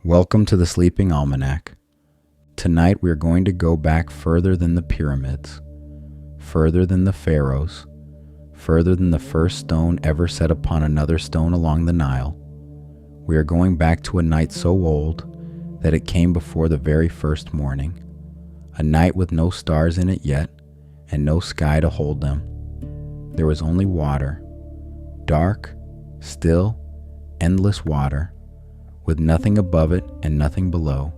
Welcome to the Sleeping Almanac. Tonight we are going to go back further than the pyramids, further than the pharaohs, further than the first stone ever set upon another stone along the Nile. We are going back to a night so old that it came before the very first morning, a night with no stars in it yet and no sky to hold them. There was only water, dark, still, endless water, with nothing above it and nothing below.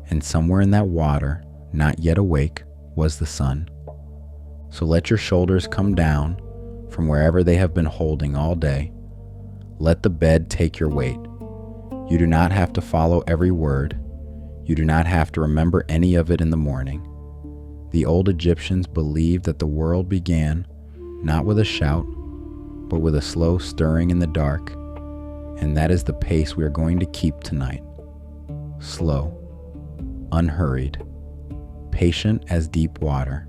And somewhere in that water, not yet awake, was the sun. So let your shoulders come down from wherever they have been holding all day. Let the bed take your weight. You do not have to follow every word. You do not have to remember any of it in the morning. The old Egyptians believed that the world began not with a shout, but with a slow stirring in the dark, and that is the pace we are going to keep tonight. Slow, unhurried, patient as deep water.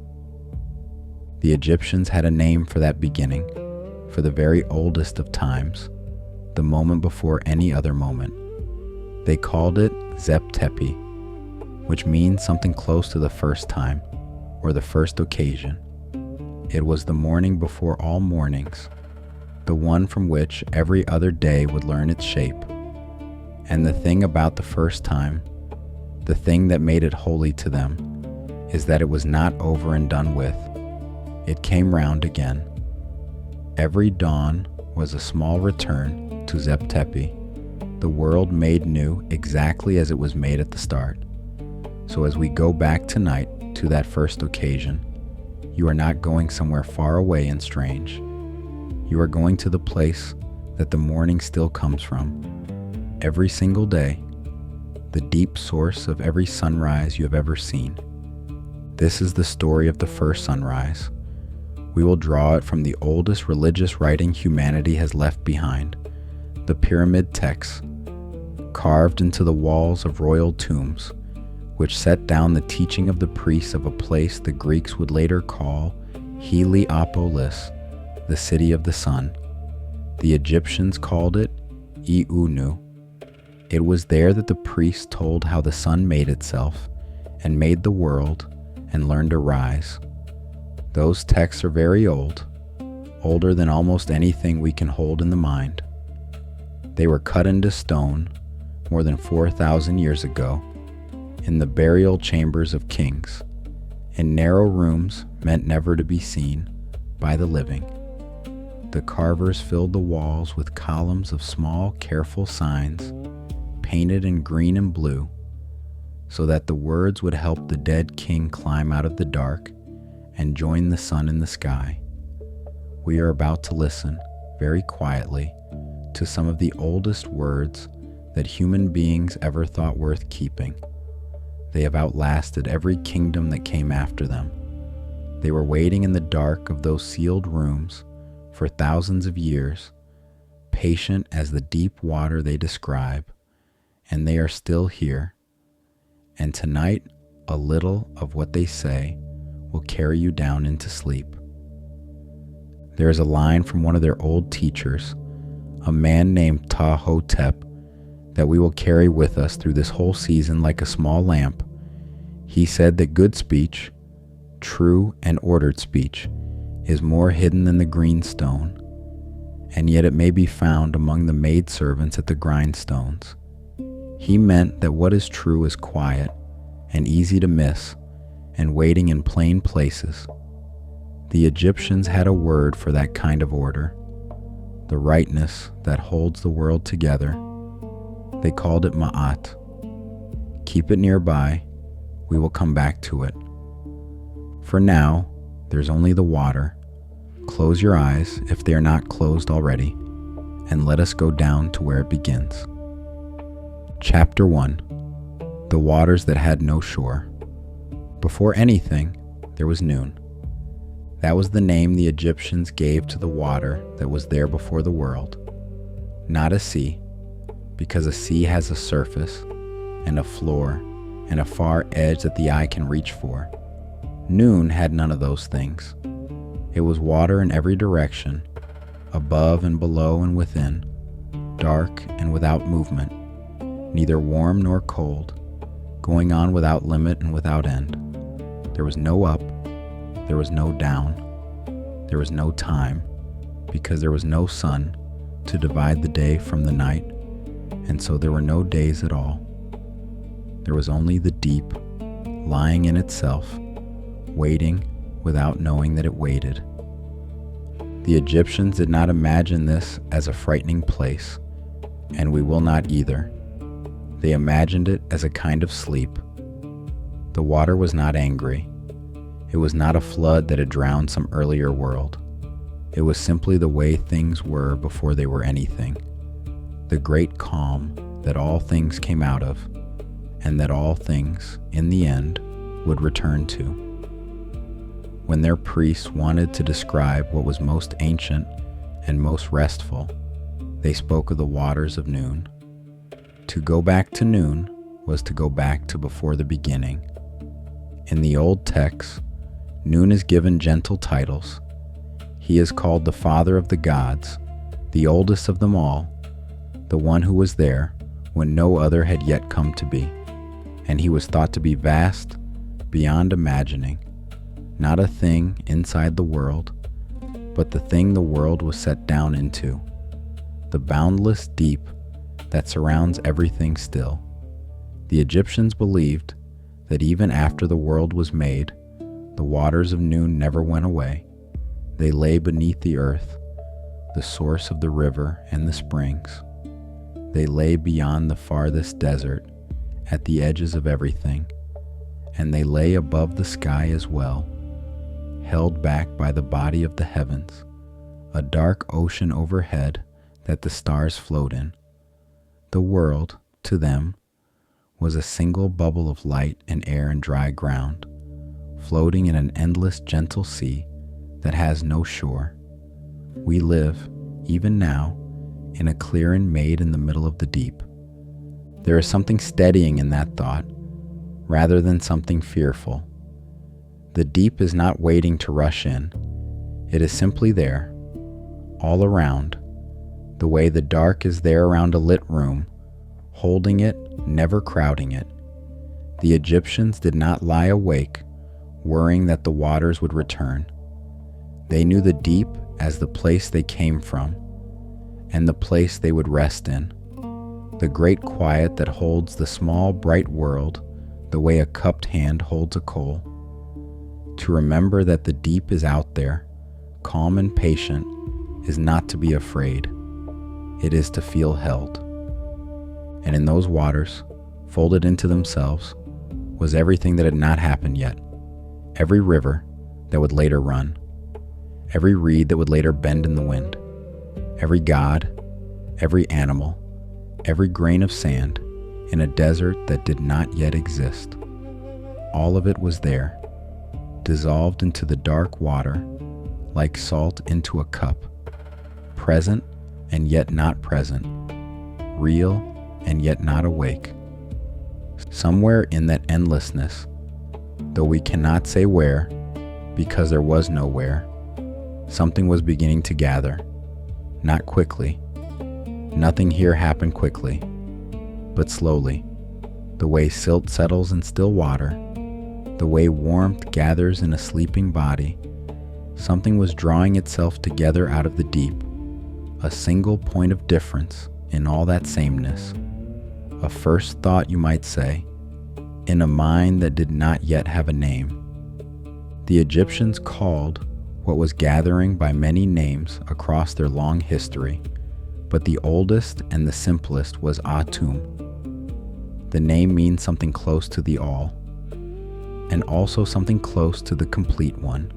The Egyptians had a name for that beginning, for the very oldest of times, the moment before any other moment. They called it Zep-Tepi, which means something close to the first time, or the first occasion. It was the morning before all mornings, the one from which every other day would learn its shape. And the thing about the first time, the thing that made it holy to them, is that it was not over and done with. It came round again. Every dawn was a small return to Zep-Tepi, the world made new exactly as it was made at the start. So as we go back tonight to that first occasion, you are not going somewhere far away and strange. You are going to the place that the morning still comes from, every single day, the deep source of every sunrise you have ever seen. This is the story of the first sunrise. We will draw it from the oldest religious writing humanity has left behind, the pyramid texts, carved into the walls of royal tombs, which set down the teaching of the priests of a place the Greeks would later call Heliopolis, the city of the sun. The Egyptians called it Iunu. It was there that the priests told how the sun made itself, and made the world, and learned to rise. Those texts are very old, older than almost anything we can hold in the mind. They were cut into stone more than 4,000 years ago, in the burial chambers of kings, in narrow rooms meant never to be seen by the living. The carvers filled the walls with columns of small, careful signs, painted in green and blue, so that the words would help the dead king climb out of the dark and join the sun in the sky. We are about to listen, very quietly, to some of the oldest words that human beings ever thought worth keeping. They have outlasted every kingdom that came after them. They were waiting in the dark of those sealed rooms for thousands of years, patient as the deep water they describe, and they are still here. And tonight, a little of what they say will carry you down into sleep. There is a line from one of their old teachers, a man named Ptah-hotep, that we will carry with us through this whole season like a small lamp. He said that good speech, true and ordered speech, is more hidden than the green stone, and yet it may be found among the maidservants at the grindstones. He meant that what is true is quiet and easy to miss and waiting in plain places. The Egyptians had a word for that kind of order, the rightness that holds the world together. They called it ma'at. Keep it nearby. We will come back to it. For now, there's only the water. Close your eyes if they are not closed already, and let us go down to where it begins. Chapter 1. The waters that had no shore. Before anything, there was noon. That was the name the Egyptians gave to the water that was there before the world. Not a sea, because a sea has a surface and a floor and a far edge that the eye can reach for. Noon had none of those things. It was water in every direction, above and below and within, dark and without movement, neither warm nor cold, going on without limit and without end. There was no up, there was no down, there was no time, because there was no sun to divide the day from the night, and so there were no days at all. There was only the deep, lying in itself, waiting without knowing that it waited. The Egyptians did not imagine this as a frightening place, and we will not either. They imagined it as a kind of sleep. The water was not angry. It was not a flood that had drowned some earlier world. It was simply the way things were before they were anything. The great calm that all things came out of, and that all things, in the end, would return to. When their priests wanted to describe what was most ancient and most restful, they spoke of the waters of noon. To go back to noon was to go back to before the beginning. In the old texts, noon is given gentle titles. He is called the father of the gods, the oldest of them all, the one who was there when no other had yet come to be, and he was thought to be vast, beyond imagining, not a thing inside the world, but the thing the world was set down into, the boundless deep that surrounds everything still. The Egyptians believed that even after the world was made, the waters of noon never went away. They lay beneath the earth, the source of the river and the springs. They lay beyond the farthest desert, at the edges of everything, and they lay above the sky as well, held back by the body of the heavens, a dark ocean overhead that the stars float in. The world, to them, was a single bubble of light and air and dry ground, floating in an endless gentle sea that has no shore. We live, even now, in a clearing made in the middle of the deep. There is something steadying in that thought, rather than something fearful. The deep is not waiting to rush in. It is simply there, all around, the way the dark is there around a lit room, holding it, never crowding it. The Egyptians did not lie awake, worrying that the waters would return. They knew the deep as the place they came from, and the place they would rest in, the great quiet that holds the small bright world the way a cupped hand holds a coal. To remember that the deep is out there, calm and patient, is not to be afraid. It is to feel held. And in those waters, folded into themselves, was everything that had not happened yet. Every river that would later run. Every reed that would later bend in the wind. Every god, every animal, every grain of sand in a desert that did not yet exist. All of it was there, dissolved into the dark water, like salt into a cup, present and yet not present, real and yet not awake. Somewhere in that endlessness, though we cannot say where, because there was nowhere, something was beginning to gather, not quickly. Nothing here happened quickly, but slowly, the way silt settles in still water, the way warmth gathers in a sleeping body. Something was drawing itself together out of the deep, a single point of difference in all that sameness, a first thought, you might say, in a mind that did not yet have a name. The Egyptians called what was gathering by many names across their long history, but the oldest and the simplest was Atum. The name means something close to the all, and also something close to the complete one,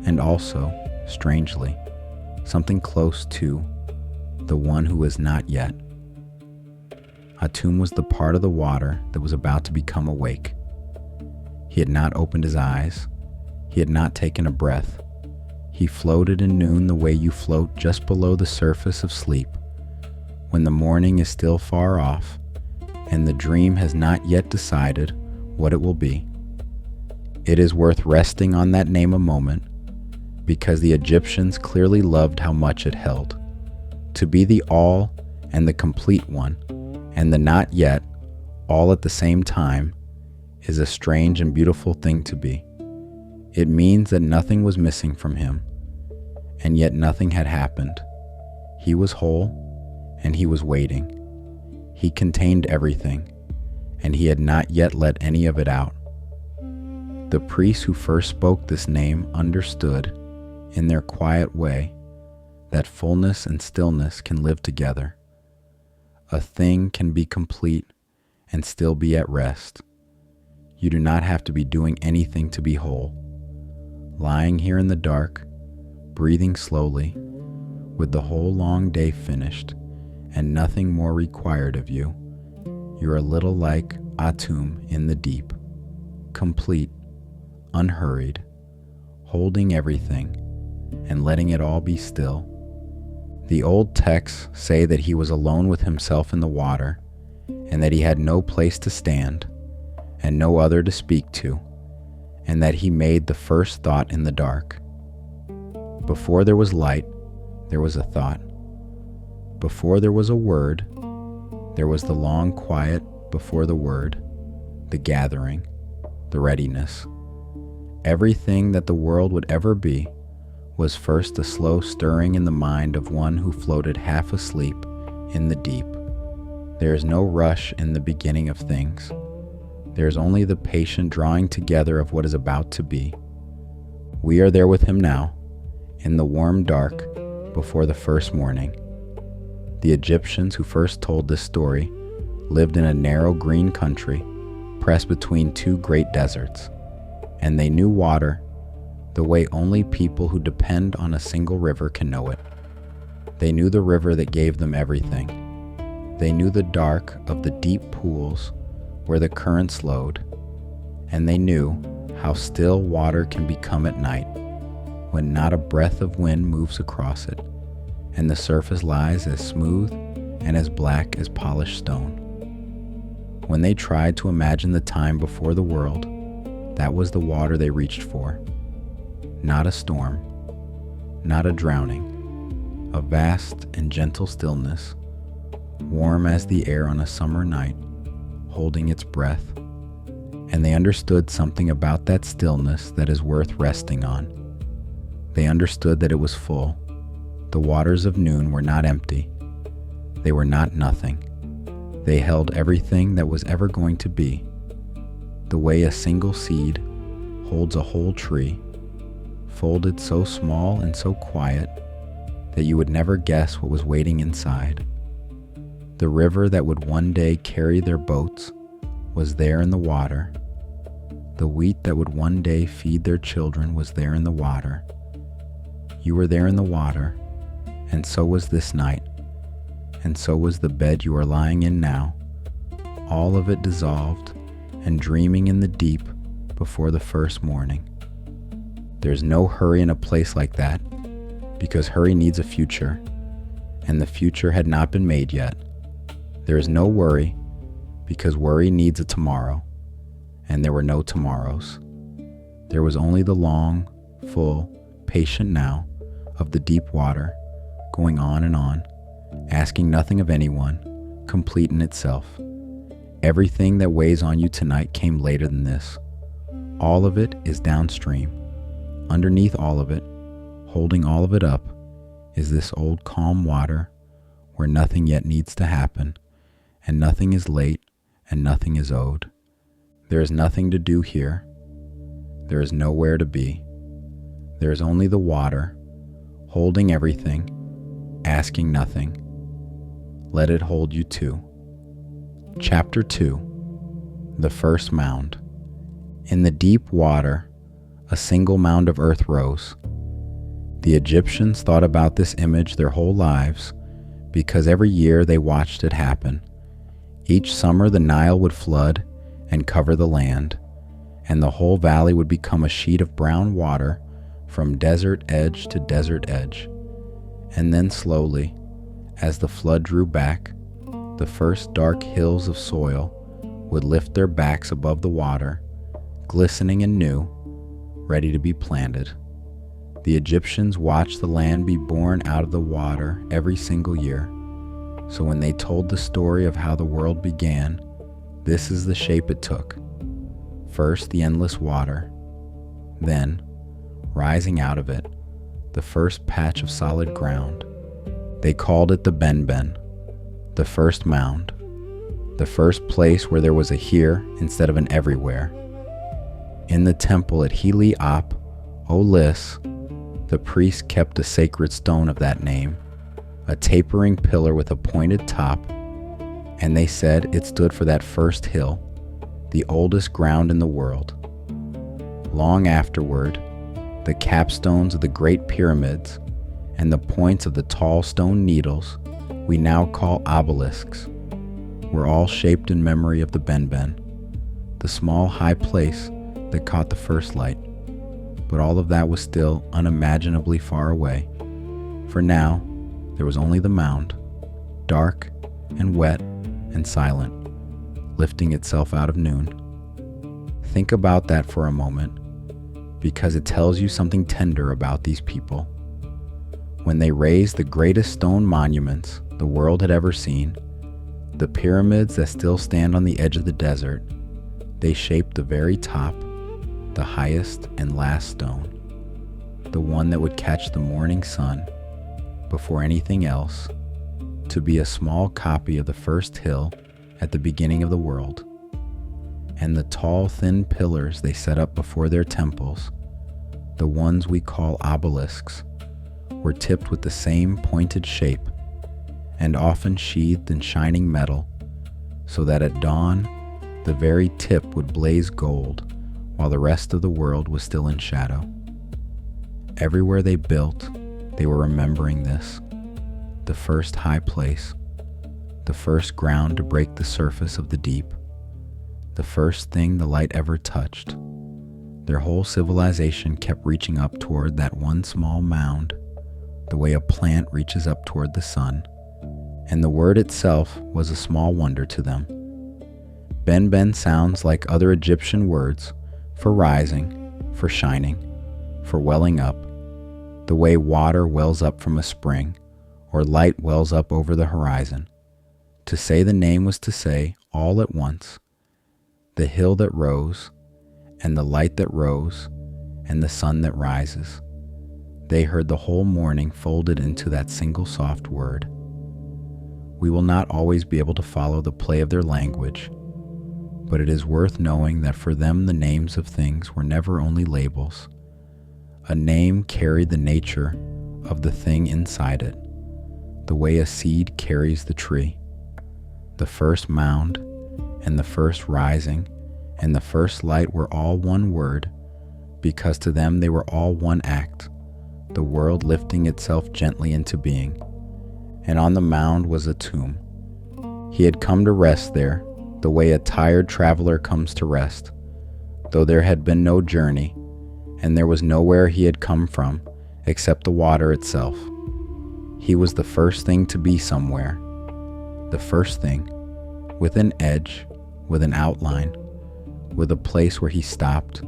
and also, strangely, something close to the one who is not yet. Atum was the part of the water that was about to become awake. He had not opened his eyes. He had not taken a breath. He floated in noon the way you float just below the surface of sleep, when the morning is still far off, and the dream has not yet decided what it will be. It is worth resting on that name a moment, because the Egyptians clearly loved how much it held. To be the all and the complete one, And the not yet, all at the same time, is a strange and beautiful thing to be. It means that nothing was missing from him, and yet nothing had happened. He was whole, and he was waiting. He contained everything, and he had not yet let any of it out. The priests who first spoke this name understood, in their quiet way, that fullness and stillness can live together. A thing can be complete and still be at rest. You do not have to be doing anything to be whole. Lying here in the dark, breathing slowly, with the whole long day finished and nothing more required of you, you're a little like Atum in the deep, complete, unhurried, holding everything and letting it all be still. The old texts say that he was alone with himself in the water, and that he had no place to stand, and no other to speak to, and that he made the first thought in the dark. Before there was light, there was a thought. Before there was a word, there was the long quiet before the word, the gathering, the readiness. Everything that the world would ever be was first a slow stirring in the mind of one who floated half asleep in the deep. There is no rush in the beginning of things. There is only the patient drawing together of what is about to be. We are there with him now, in the warm dark before the first morning. The Egyptians who first told this story lived in a narrow green country pressed between two great deserts, and they knew water the way only people who depend on a single river can know it. They knew the river that gave them everything. They knew the dark of the deep pools where the currents flowed, and they knew how still water can become at night when not a breath of wind moves across it, and the surface lies as smooth and as black as polished stone. When they tried to imagine the time before the world, that was the water they reached for. Not a storm, not a drowning, a vast and gentle stillness, warm as the air on a summer night, holding its breath. And they understood something about that stillness that is worth resting on. They understood that it was full. The waters of noon were not empty. They were not nothing. They held everything that was ever going to be. The way a single seed holds a whole tree, folded so small and so quiet that you would never guess what was waiting inside. The river that would one day carry their boats was there in the water. The wheat that would one day feed their children was there in the water. You were there in the water, and so was this night, and so was the bed you are lying in now, all of it dissolved and dreaming in the deep before the first morning. There's no hurry in a place like that, because hurry needs a future, and the future had not been made yet. There is no worry, because worry needs a tomorrow, and there were no tomorrows. There was only the long, full, patient now of the deep water, going on, asking nothing of anyone, complete in itself. Everything that weighs on you tonight came later than this. All of it is downstream. Underneath all of it, holding all of it up, is this old calm water where nothing yet needs to happen, and nothing is late, and nothing is owed. There is nothing to do here. There is nowhere to be. There is only the water, holding everything, asking nothing. Let it hold you too. Chapter 2. The First Mound. In the deep water, a single mound of earth rose. The Egyptians thought about this image their whole lives because every year they watched it happen. Each summer the Nile would flood and cover the land, and the whole valley would become a sheet of brown water from desert edge to desert edge. And then slowly, as the flood drew back, the first dark hills of soil would lift their backs above the water, glistening and new, ready to be planted. The Egyptians watched the land be born out of the water every single year. So when they told the story of how the world began, this is the shape it took. First, the endless water. Then, rising out of it, the first patch of solid ground. They called it the Ben, the first mound, the first place where there was a here instead of an everywhere. In the temple at Heli Ap Olis, the priest kept a sacred stone of that name, a tapering pillar with a pointed top, and they said it stood for that first hill, the oldest ground in the world. Long afterward, the capstones of the great pyramids and the points of the tall stone needles we now call obelisks were all shaped in memory of the Ben, the small high place that caught the first light. But all of that was still unimaginably far away, for now there was only the mound, dark and wet and silent, lifting itself out of noon. Think about that for a moment, because it tells you something tender about these people. When they raised the greatest stone monuments the world had ever seen, the pyramids that still stand on the edge of the desert, they shaped the very top, the highest and last stone, the one that would catch the morning sun before anything else, to be a small copy of the first hill at the beginning of the world. And the tall, thin pillars they set up before their temples, the ones we call obelisks, were tipped with the same pointed shape and often sheathed in shining metal, so that at dawn the very tip would blaze gold while the rest of the world was still in shadow. Everywhere they built, they were remembering this, the first high place, the first ground to break the surface of the deep, the first thing the light ever touched. Their whole civilization kept reaching up toward that one small mound, the way a plant reaches up toward the sun, and the word itself was a small wonder to them. Ben sounds like other Egyptian words for rising, for shining, for welling up, the way water wells up from a spring, or light wells up over the horizon. To say the name was to say, all at once, the hill that rose, and the light that rose, and the sun that rises. They heard the whole morning folded into that single soft word. We will not always be able to follow the play of their language, but it is worth knowing that for them the names of things were never only labels. A name carried the nature of the thing inside it, the way a seed carries the tree. The first mound, and the first rising, and the first light were all one word, because to them they were all one act, the world lifting itself gently into being. And on the mound was a tomb. He had come to rest there, the way a tired traveler comes to rest, though there had been no journey, and there was nowhere he had come from except the water itself. He was the first thing to be somewhere, the first thing, with an edge, with an outline, with a place where he stopped,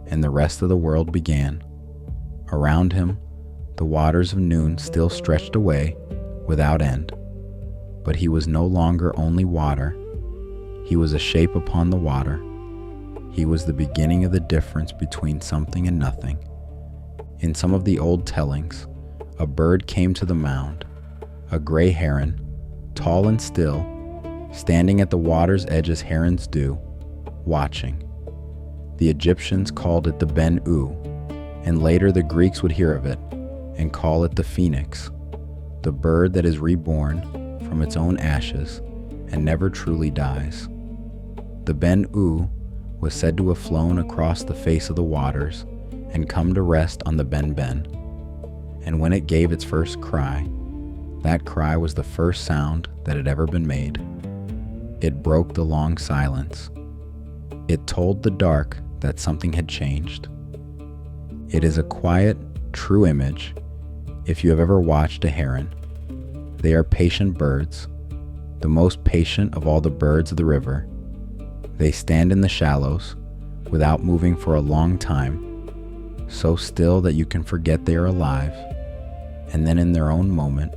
and the rest of the world began. Around him, the waters of noon still stretched away without end, but he was no longer only water. He was a shape upon the water. He was the beginning of the difference between something and nothing. In some of the old tellings, a bird came to the mound, a gray heron, tall and still, standing at the water's edge as herons do, watching. The Egyptians called it the Ben-U, and later the Greeks would hear of it and call it the phoenix, the bird that is reborn from its own ashes and never truly dies. The Ben-U was said to have flown across the face of the waters and come to rest on the Ben, and when it gave its first cry, that cry was the first sound that had ever been made. It broke the long silence. It told the dark that something had changed. It is a quiet, true image if you have ever watched a heron. They are patient birds, the most patient of all the birds of the river. They stand in the shallows without moving for a long time, so still that you can forget they are alive, and then in their own moment,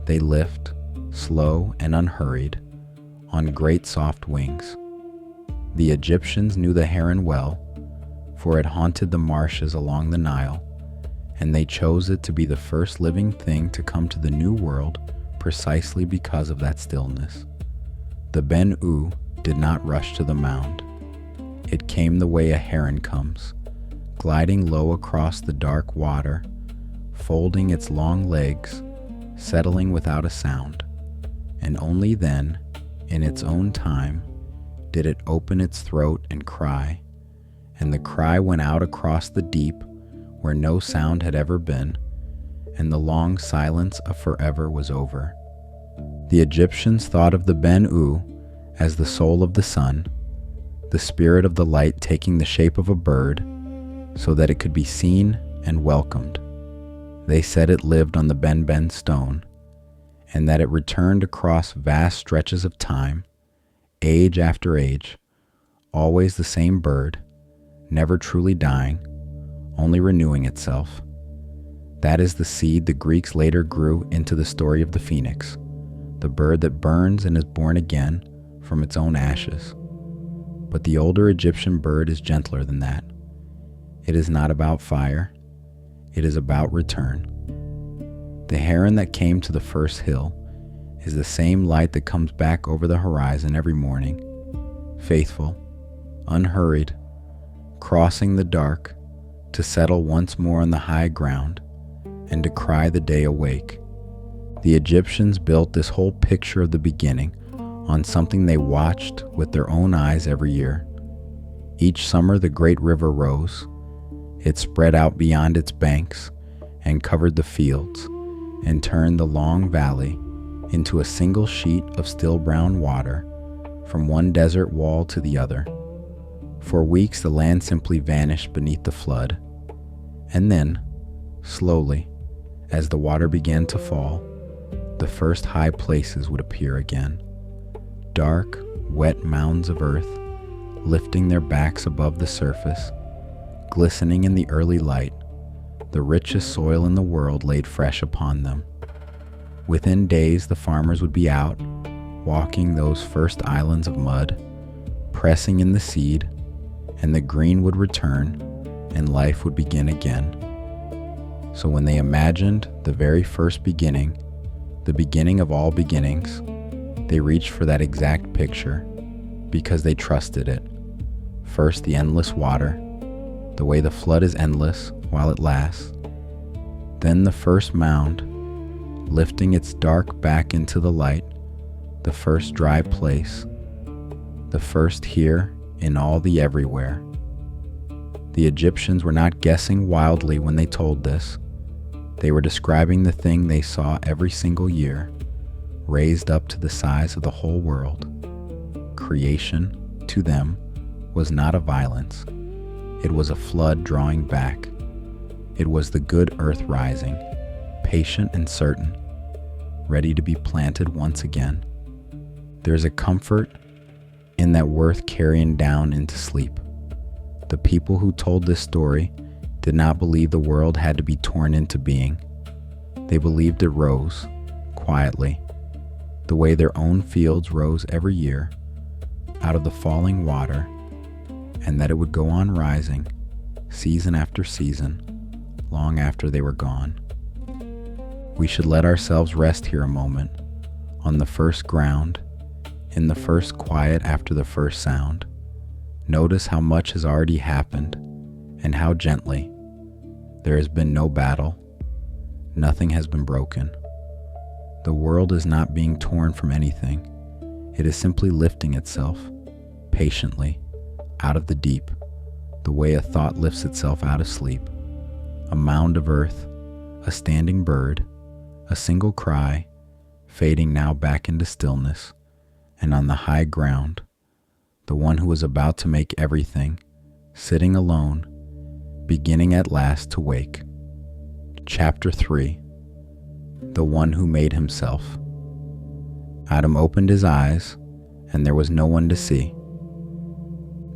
they lift slow and unhurried, on great soft wings. The Egyptians knew the heron well, for it haunted the marshes along the Nile, and they chose it to be the first living thing to come to the New World precisely because of that stillness. The Ben-U did not rush to the mound. It came the way a heron comes, gliding low across the dark water, folding its long legs, settling without a sound, and only then, in its own time, did it open its throat and cry, and the cry went out across the deep where no sound had ever been, and the long silence of forever was over. The Egyptians thought of the Ben-U as the soul of the sun, the spirit of the light taking the shape of a bird, so that it could be seen and welcomed. They said it lived on the Ben stone, and that it returned across vast stretches of time, age after age, always the same bird, never truly dying, only renewing itself. That is the seed the Greeks later grew into the story of the phoenix, the bird that burns and is born again from its own ashes. But the older Egyptian bird is gentler than that. It is not about fire. It is about return. The heron that came to the first hill is the same light that comes back over the horizon every morning, faithful, unhurried, crossing the dark to settle once more on the high ground and to cry the day awake. The Egyptians built this whole picture of the beginning on something they watched with their own eyes every year. Each summer the great river rose. It spread out beyond its banks and covered the fields and turned the long valley into a single sheet of still brown water from one desert wall to the other. For weeks the land simply vanished beneath the flood, and then, slowly, as the water began to fall, the first high places would appear again. Dark, wet mounds of earth, lifting their backs above the surface, glistening in the early light, the richest soil in the world laid fresh upon them. Within days the farmers would be out, walking those first islands of mud, pressing in the seed, and the green would return, and life would begin again. So when they imagined the very first beginning, the beginning of all beginnings, they reached for that exact picture, because they trusted it. First the endless water, the way the flood is endless while it lasts. Then the first mound, lifting its dark back into the light, the first dry place, the first here in all the everywhere. The Egyptians were not guessing wildly when they told this. They were describing the thing they saw every single year, raised up to the size of the whole world. Creation, to them, was not a violence. It was a flood drawing back. It was the good earth rising, patient and certain, ready to be planted once again. There's a comfort in that worth carrying down into sleep. The people who told this story did not believe the world had to be torn into being. They believed it rose, quietly, the way their own fields rose every year, out of the falling water, and that it would go on rising, season after season, long after they were gone. We should let ourselves rest here a moment, on the first ground, in the first quiet after the first sound. Notice how much has already happened, and how gently. There has been no battle. Nothing has been broken. The world is not being torn from anything. It is simply lifting itself, patiently, out of the deep, the way a thought lifts itself out of sleep. A mound of earth, a standing bird, a single cry, fading now back into stillness, and on the high ground, the one who was about to make everything, sitting alone, beginning at last to wake. Chapter 3. The One Who Made Himself. Adam opened his eyes, and there was no one to see.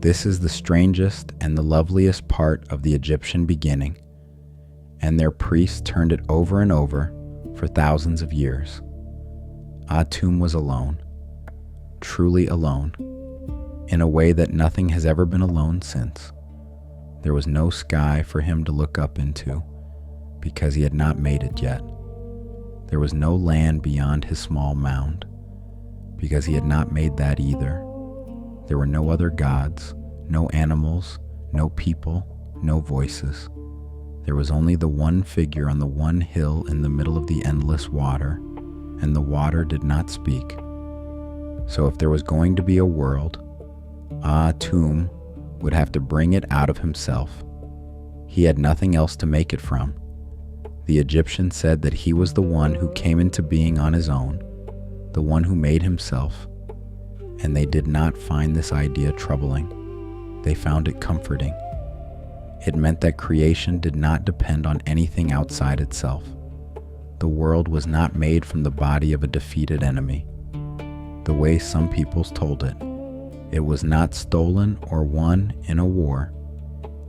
This is the strangest and the loveliest part of the Egyptian beginning, and their priests turned it over and over for thousands of years. Atum was alone, truly alone, in a way that nothing has ever been alone since. There was no sky for him to look up into, because he had not made it yet. There was no land beyond his small mound, because he had not made that either. There were no other gods, no animals, no people, no voices. There was only the one figure on the one hill in the middle of the endless water, and the water did not speak. So if there was going to be a world, Atum would have to bring it out of himself. He had nothing else to make it from. The Egyptians said that he was the one who came into being on his own, the one who made himself, and they did not find this idea troubling. They found it comforting. It meant that creation did not depend on anything outside itself. The world was not made from the body of a defeated enemy, the way some peoples told it. It was not stolen or won in a war.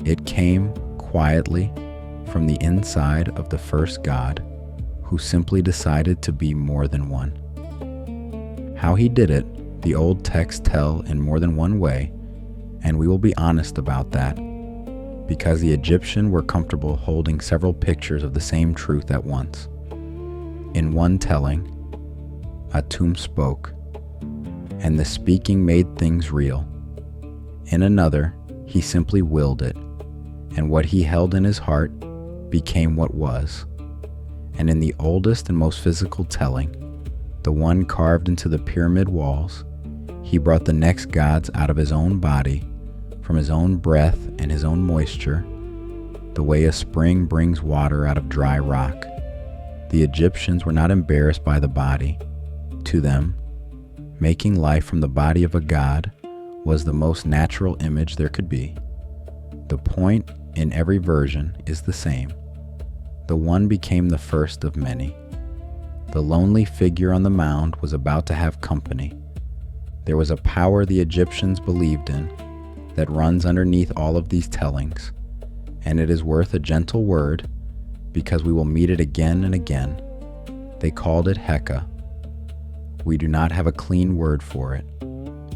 It came quietly from the inside of the first God, who simply decided to be more than one. How he did it, the old texts tell in more than one way, and we will be honest about that, because the Egyptians were comfortable holding several pictures of the same truth at once. In one telling, Atum spoke, and the speaking made things real. In another, he simply willed it, and what he held in his heart became what was. And in the oldest and most physical telling, the one carved into the pyramid walls, he brought the next gods out of his own body, from his own breath and his own moisture, the way a spring brings water out of dry rock. The Egyptians were not embarrassed by the body. To them, making life from the body of a god was the most natural image there could be. The point in every version is the same. The one became the first of many. The lonely figure on the mound was about to have company. There was a power the Egyptians believed in that runs underneath all of these tellings, and it is worth a gentle word because we will meet it again and again. They called it Heka. We do not have a clean word for it.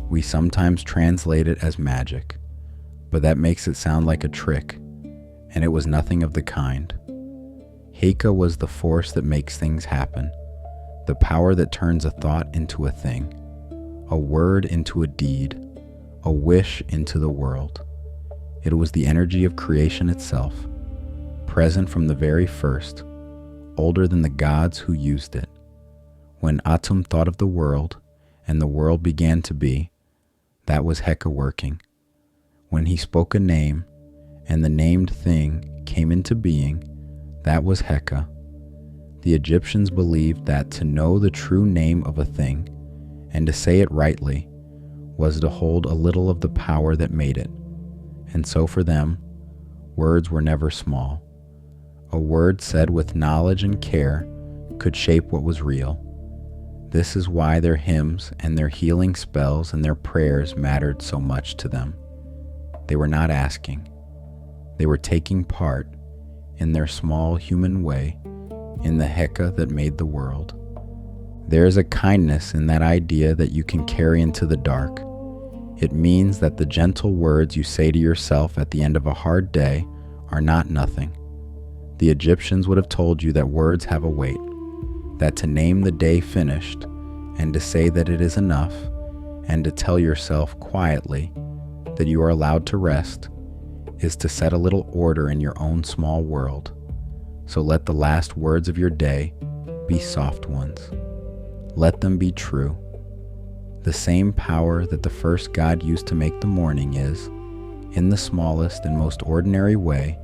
We sometimes translate it as magic, but that makes it sound like a trick, and it was nothing of the kind. Heka was the force that makes things happen, the power that turns a thought into a thing, a word into a deed, a wish into the world. It was the energy of creation itself, present from the very first, older than the gods who used it. When Atum thought of the world, and the world began to be, that was Heka working. When he spoke a name, and the named thing came into being, that was Heka. The Egyptians believed that to know the true name of a thing, and to say it rightly, was to hold a little of the power that made it. And so for them, words were never small. A word said with knowledge and care could shape what was real. This is why their hymns and their healing spells and their prayers mattered so much to them. They were not asking. They were taking part, in their small human way, in the Heka that made the world. There is a kindness in that idea that you can carry into the dark. It means that the gentle words you say to yourself at the end of a hard day are not nothing. The Egyptians would have told you that words have a weight, that to name the day finished, and to say that it is enough, and to tell yourself quietly that you are allowed to rest, is to set a little order in your own small world. So let the last words of your day be soft ones. Let them be true. The same power that the first God used to make the morning is, in the smallest and most ordinary way,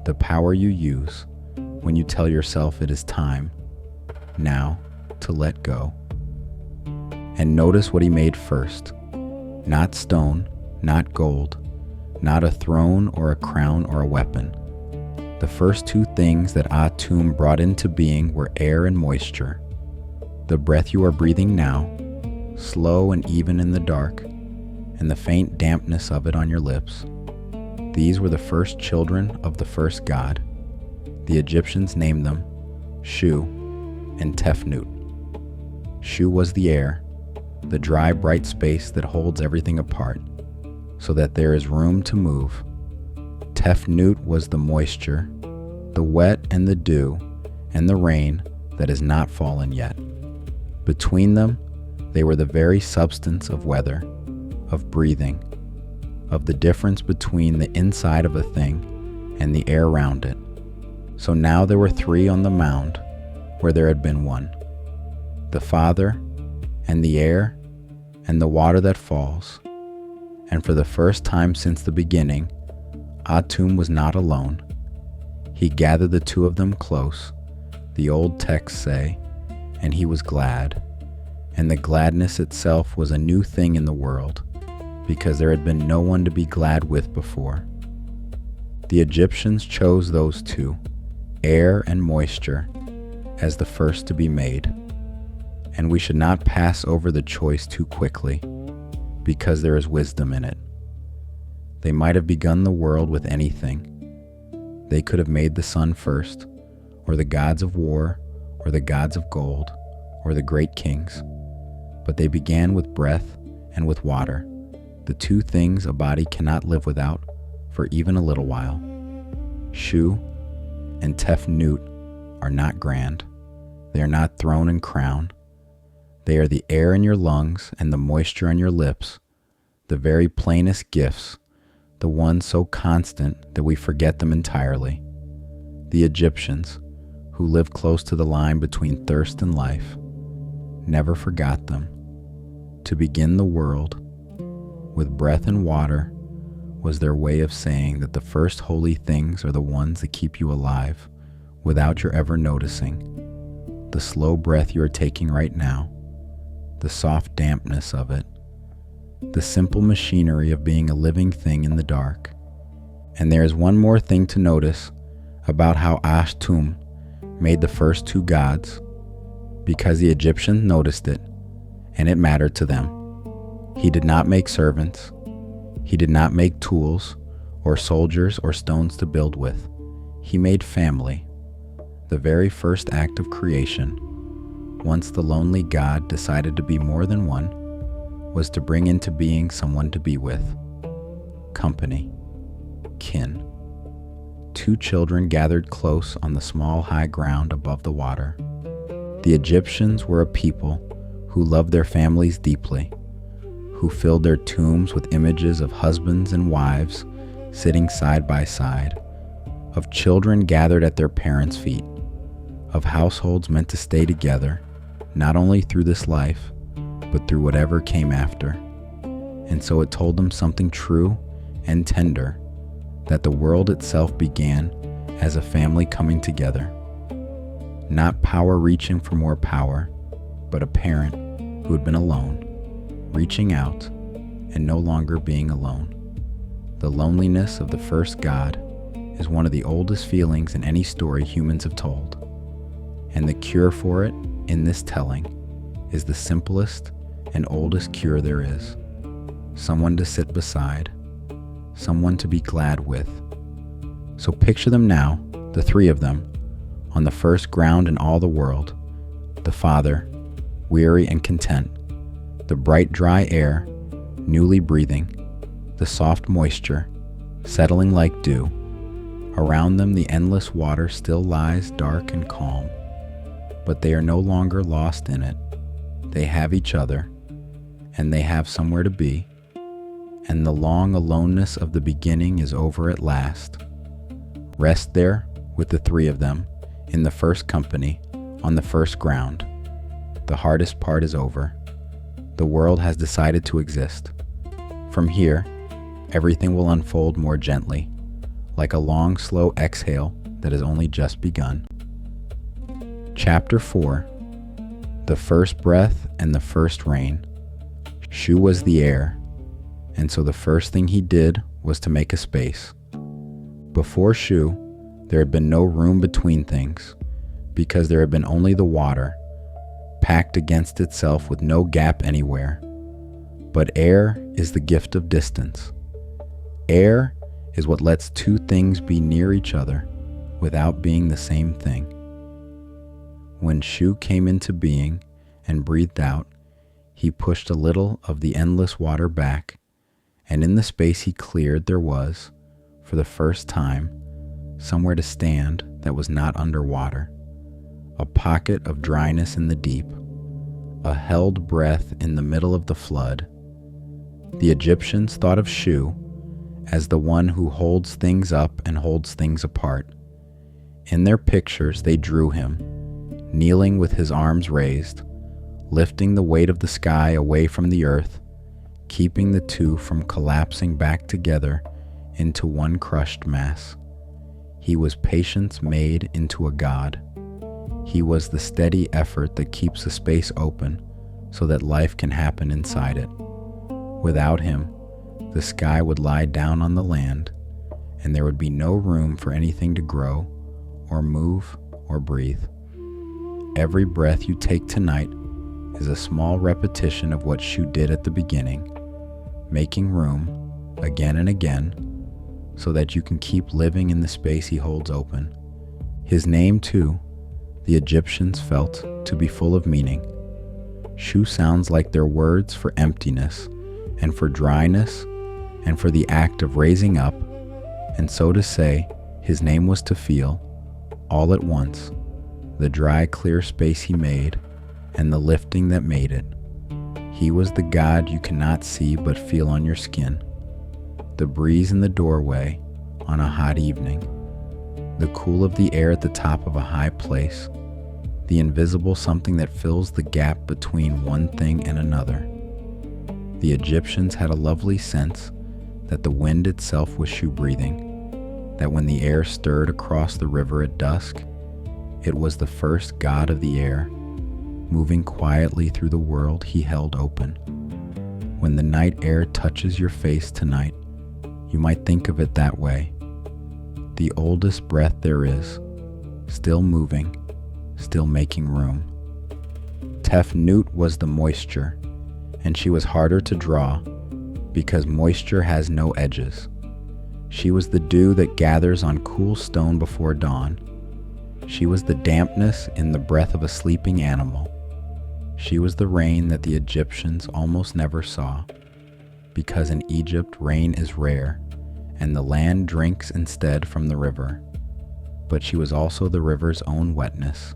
the power you use when you tell yourself it is time, now, to let go. And notice what he made first. Not stone, not gold, not a throne or a crown or a weapon. The first two things that Atum brought into being were air and moisture. The breath you are breathing now, slow and even in the dark, and the faint dampness of it on your lips. These were the first children of the first God. The Egyptians named them Shu and Tefnut. Shu was the air, the dry, bright space that holds everything apart, so that there is room to move. Tefnut was the moisture, the wet and the dew, and the rain that has not fallen yet. Between them, they were the very substance of weather, of breathing, of the difference between the inside of a thing and the air around it. So now there were three on the mound where there had been one: the Father, and the air, and the water that falls. And for the first time since the beginning, Atum was not alone. He gathered the two of them close, the old texts say, and he was glad. And the gladness itself was a new thing in the world, because there had been no one to be glad with before. The Egyptians chose those two, air and moisture, as the first to be made. And we should not pass over the choice too quickly, because there is wisdom in it. They might have begun the world with anything. They could have made the sun first, or the gods of war, or the gods of gold, or the great kings. But they began with breath and with water, the two things a body cannot live without for even a little while. Shu and Tefnut are not grand. They are not throne and crown. They are the air in your lungs and the moisture on your lips, the very plainest gifts, the ones so constant that we forget them entirely. The Egyptians, who lived close to the line between thirst and life, never forgot them. To begin the world with breath and water was their way of saying that the first holy things are the ones that keep you alive without your ever noticing. The slow breath you are taking right now, the soft dampness of it, the simple machinery of being a living thing in the dark. And there is one more thing to notice about how Ashtum made the first two gods, because the Egyptians noticed it, and it mattered to them. He did not make servants. He did not make tools, or soldiers, or stones to build with. He made family, the very first act of creation. Once the lonely God decided to be more than one, was to bring into being someone to be with. Company, kin. Two children gathered close on the small high ground above the water. The Egyptians were a people who loved their families deeply, who filled their tombs with images of husbands and wives sitting side by side, of children gathered at their parents' feet, of households meant to stay together, not only through this life, but through whatever came after. And so it told them something true and tender, that the world itself began as a family coming together. Not power reaching for more power, but a parent who had been alone, reaching out and no longer being alone. The loneliness of the first God is one of the oldest feelings in any story humans have told. And the cure for it in this telling is the simplest and oldest cure there is. Someone to sit beside, someone to be glad with. So picture them now, the three of them, on the first ground in all the world. The Father, weary and content, the bright dry air, newly breathing, the soft moisture, settling like dew. Around them the endless water still lies dark and calm, but they are no longer lost in it. They have each other, and they have somewhere to be, and the long aloneness of the beginning is over at last. Rest there with the three of them, in the first company, on the first ground. The hardest part is over. The world has decided to exist. From here, everything will unfold more gently, like a long, slow exhale that has only just begun. Chapter 4. The first breath and the first rain. Shu was the air, and so the first thing he did was to make a space. Before Shu, there had been no room between things, because there had been only the water, packed against itself with no gap anywhere. But air is the gift of distance. Air is what lets two things be near each other without being the same thing. When Shu came into being and breathed out, he pushed a little of the endless water back, and in the space he cleared there was, for the first time, somewhere to stand that was not underwater, a pocket of dryness in the deep, a held breath in the middle of the flood. The Egyptians thought of Shu as the one who holds things up and holds things apart. In their pictures they drew him, kneeling with his arms raised, lifting the weight of the sky away from the earth, keeping the two from collapsing back together into one crushed mass. He was patience made into a god. He was the steady effort that keeps a space open so that life can happen inside it. Without him, the sky would lie down on the land, and there would be no room for anything to grow, or move, or breathe. Every breath you take tonight is a small repetition of what Shu did at the beginning, making room, again and again, so that you can keep living in the space he holds open. His name, too, the Egyptians felt to be full of meaning. Shu sounds like their words for emptiness, and for dryness, and for the act of raising up, and so to say, his name was to feel, all at once, the dry, clear space he made, and the lifting that made it. He was the God you cannot see but feel on your skin, the breeze in the doorway on a hot evening, the cool of the air at the top of a high place, the invisible something that fills the gap between one thing and another. The Egyptians had a lovely sense that the wind itself was Shu breathing, that when the air stirred across the river at dusk, it was the first god of the air, moving quietly through the world he held open. When the night air touches your face tonight, you might think of it that way. The oldest breath there is, still moving, still making room. Tefnut was the moisture, and she was harder to draw because moisture has no edges. She was the dew that gathers on cool stone before dawn. She was the dampness in the breath of a sleeping animal. She was the rain that the Egyptians almost never saw, because in Egypt rain is rare, and the land drinks instead from the river. But she was also the river's own wetness,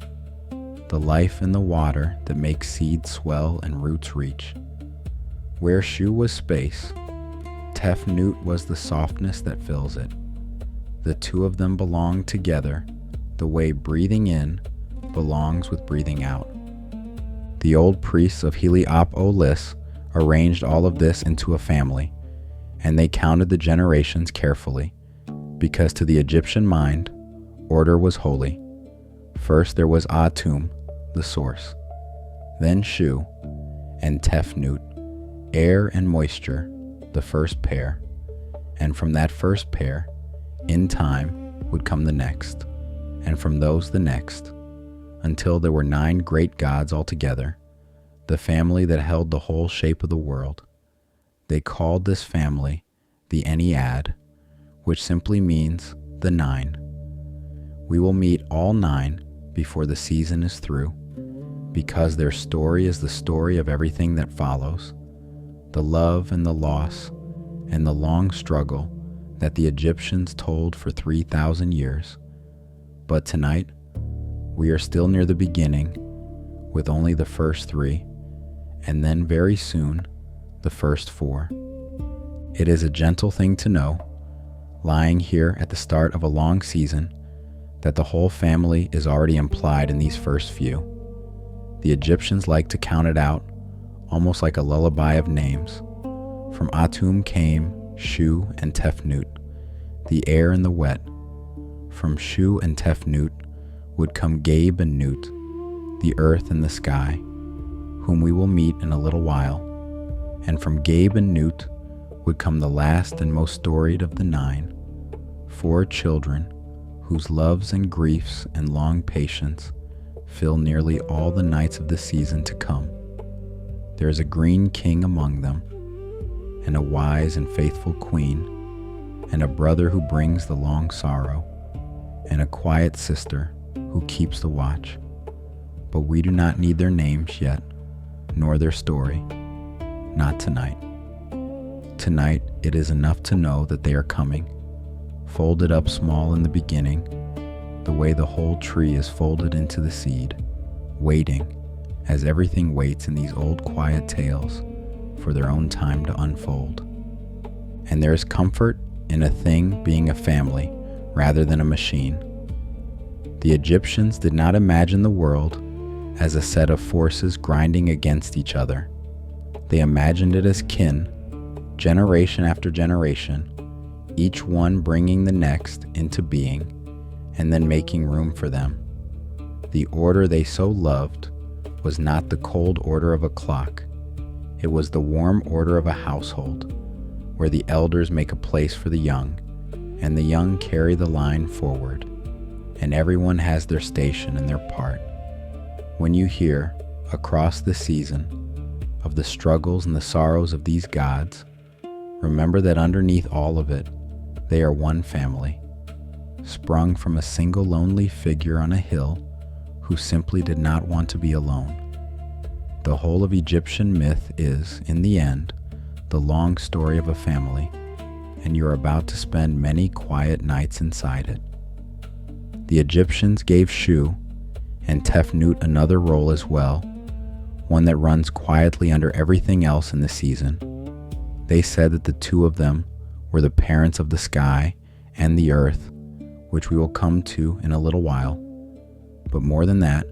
the life in the water that makes seeds swell and roots reach. Where Shu was space, Tefnut was the softness that fills it. The two of them belong together the way breathing in belongs with breathing out. The old priests of Heliopolis arranged all of this into a family, and they counted the generations carefully, because to the Egyptian mind, order was holy. First there was Atum, the source, then Shu, and Tefnut, air and moisture, the first pair, and from that first pair, in time, would come the next, and from those the next, until there were 9 great gods altogether, the family that held the whole shape of the world. They called this family the Ennead, which simply means the 9. We will meet all 9 before the season is through, because their story is the story of everything that follows, the love and the loss and the long struggle that the Egyptians told for 3,000 years. But tonight, we are still near the beginning, with only the first 3, and then very soon, the first 4. It is a gentle thing to know, lying here at the start of a long season, that the whole family is already implied in these first few. The Egyptians like to count it out, almost like a lullaby of names. From Atum came Shu and Tefnut, the air and the wet. From Shu and Tefnut would come Gabe and Nut, the earth and the sky, whom we will meet in a little while. And from Gabe and Nut would come the last and most storied of the 9, 4 children whose loves and griefs and long patience fill nearly all the nights of the season to come. There is a green king among them, and a wise and faithful queen, and a brother who brings the long sorrow, and a quiet sister who keeps the watch. But we do not need their names yet, nor their story. Not tonight. Tonight, it is enough to know that they are coming, folded up small in the beginning, the way the whole tree is folded into the seed, waiting, as everything waits in these old quiet tales, for their own time to unfold. And there is comfort in a thing being a family rather than a machine. The Egyptians did not imagine the world as a set of forces grinding against each other. They imagined it as kin, generation after generation, each one bringing the next into being and then making room for them. The order they so loved was not the cold order of a clock. It was the warm order of a household, where the elders make a place for the young, and the young carry the line forward, and everyone has their station and their part. When you hear, across the season, of the struggles and the sorrows of these gods, remember that underneath all of it, they are one family, sprung from a single lonely figure on a hill who simply did not want to be alone. The whole of Egyptian myth is, in the end, the long story of a family, and you are about to spend many quiet nights inside it. The Egyptians gave Shu and Tefnut another role as well, one that runs quietly under everything else in the season. They said that the two of them were the parents of the sky and the earth, which we will come to in a little while. But more than that,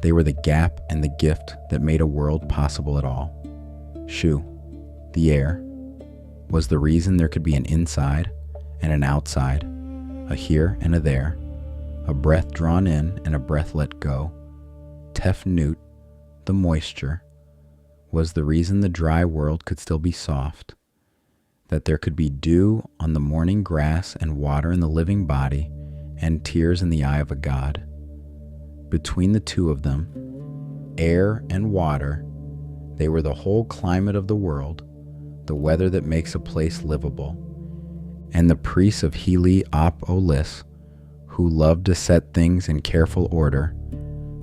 they were the gap and the gift that made a world possible at all. Shu, the air, was the reason there could be an inside and an outside, a here and a there, a breath drawn in and a breath let go. Tefnut, the moisture, was the reason the dry world could still be soft, that there could be dew on the morning grass and water in the living body and tears in the eye of a god. Between the two of them, air and water, they were the whole climate of the world, the weather that makes a place livable. And the priests of Heli-op-olis, who loved to set things in careful order,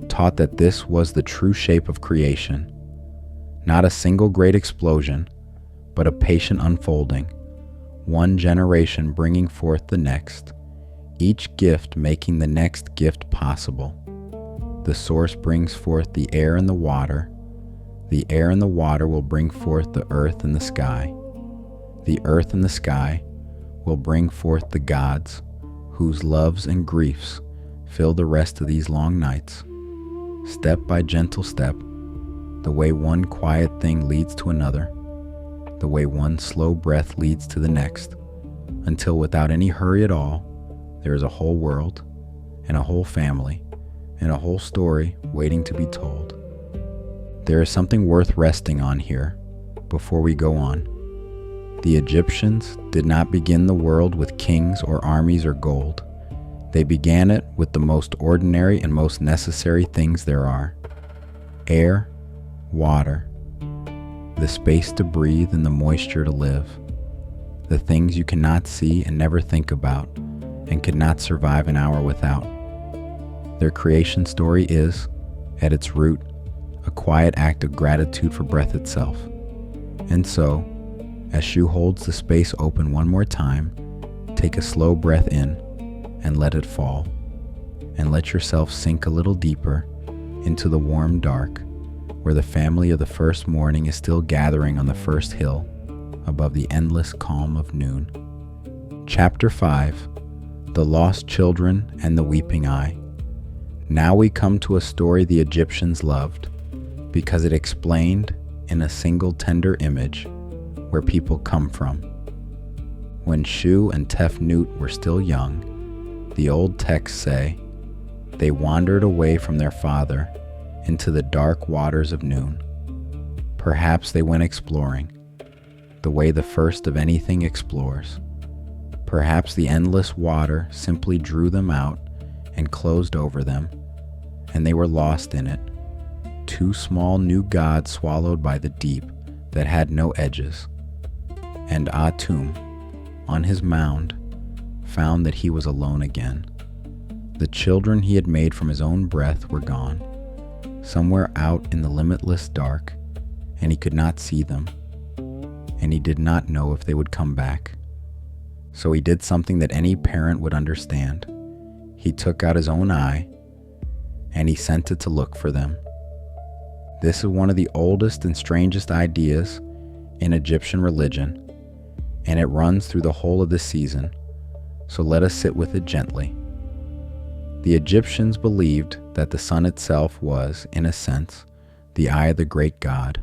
taught that this was the true shape of creation. Not a single great explosion, but a patient unfolding, one generation bringing forth the next, each gift making the next gift possible. The source brings forth the air and the water. The air and the water will bring forth the earth and the sky. The earth and the sky will bring forth the gods, whose loves and griefs fill the rest of these long nights. Step by gentle step, the way one quiet thing leads to another, the way one slow breath leads to the next, until without any hurry at all, there is a whole world, and a whole family, and a whole story waiting to be told. There is something worth resting on here before we go on. The Egyptians did not begin the world with kings or armies or gold. They began it with the most ordinary and most necessary things there are: air, water, the space to breathe and the moisture to live, the things you cannot see and never think about and could not survive an hour without. Their creation story is, at its root, a quiet act of gratitude for breath itself. And so, as Shu holds the space open one more time, take a slow breath in and let it fall, and let yourself sink a little deeper into the warm dark, where the family of the first morning is still gathering on the first hill above the endless calm of noon. Chapter 5, The Lost Children and the Weeping Eye. Now we come to a story the Egyptians loved, because it explained, in a single tender image, where people come from. When Shu and Tefnut were still young, the old texts say, they wandered away from their father into the dark waters of noon. Perhaps they went exploring, the way the first of anything explores. Perhaps the endless water simply drew them out and closed over them, and they were lost in it, two small new gods swallowed by the deep that had no edges. And Atum, on his mound, found that he was alone again. The children he had made from his own breath were gone. somewhere out in the limitless dark, and he could not see them, and he did not know if they would come back. So he did something that any parent would understand. He took out his own eye, and he sent it to look for them. This is one of the oldest and strangest ideas in Egyptian religion, and it runs through the whole of the season, so let us sit with it gently. The Egyptians believed that the sun itself was, in a sense, the eye of the great God,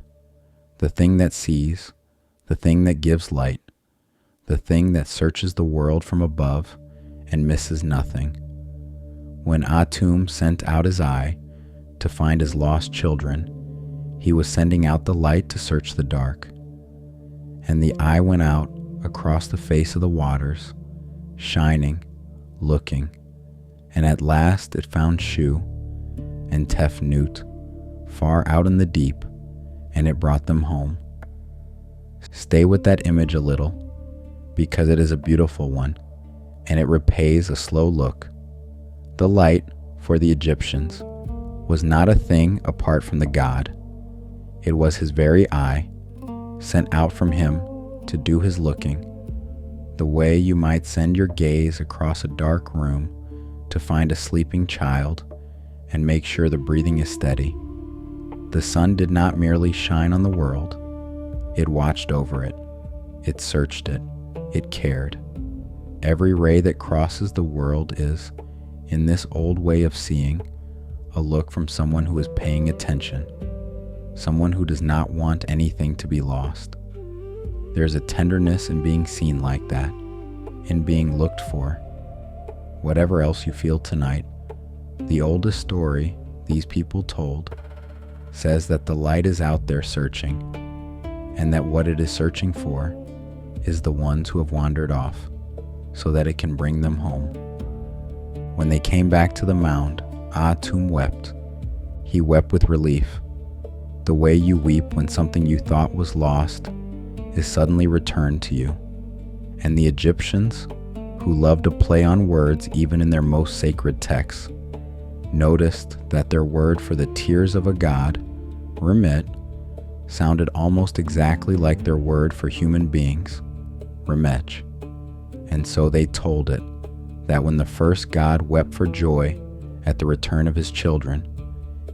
the thing that sees, the thing that gives light, the thing that searches the world from above and misses nothing. When Atum sent out his eye to find his lost children, he was sending out the light to search the dark. And the eye went out across the face of the waters, shining, looking, and at last it found Shu and Tefnut far out in the deep, and it brought them home. Stay with that image a little, because it is a beautiful one, and it repays a slow look. The light, for the Egyptians, was not a thing apart from the God. It was his very eye, sent out from him to do his looking, the way you might send your gaze across a dark room to find a sleeping child and make sure the breathing is steady. The sun did not merely shine on the world, it watched over it, it searched it, it cared. Every ray that crosses the world is, in this old way of seeing, a look from someone who is paying attention, someone who does not want anything to be lost. There's a tenderness in being seen like that, in being looked for. Whatever else you feel tonight, the oldest story these people told says that the light is out there searching, and that what it is searching for is the ones who have wandered off, so that it can bring them home. When they came back to the mound, Atum wept. He wept with relief, the way you weep when something you thought was lost is suddenly returned to you. And the Egyptians, who loved to play on words even in their most sacred texts, noticed that their word for the tears of a god, remit, sounded almost exactly like their word for human beings, remech. And so they told it that when the first god wept for joy at the return of his children,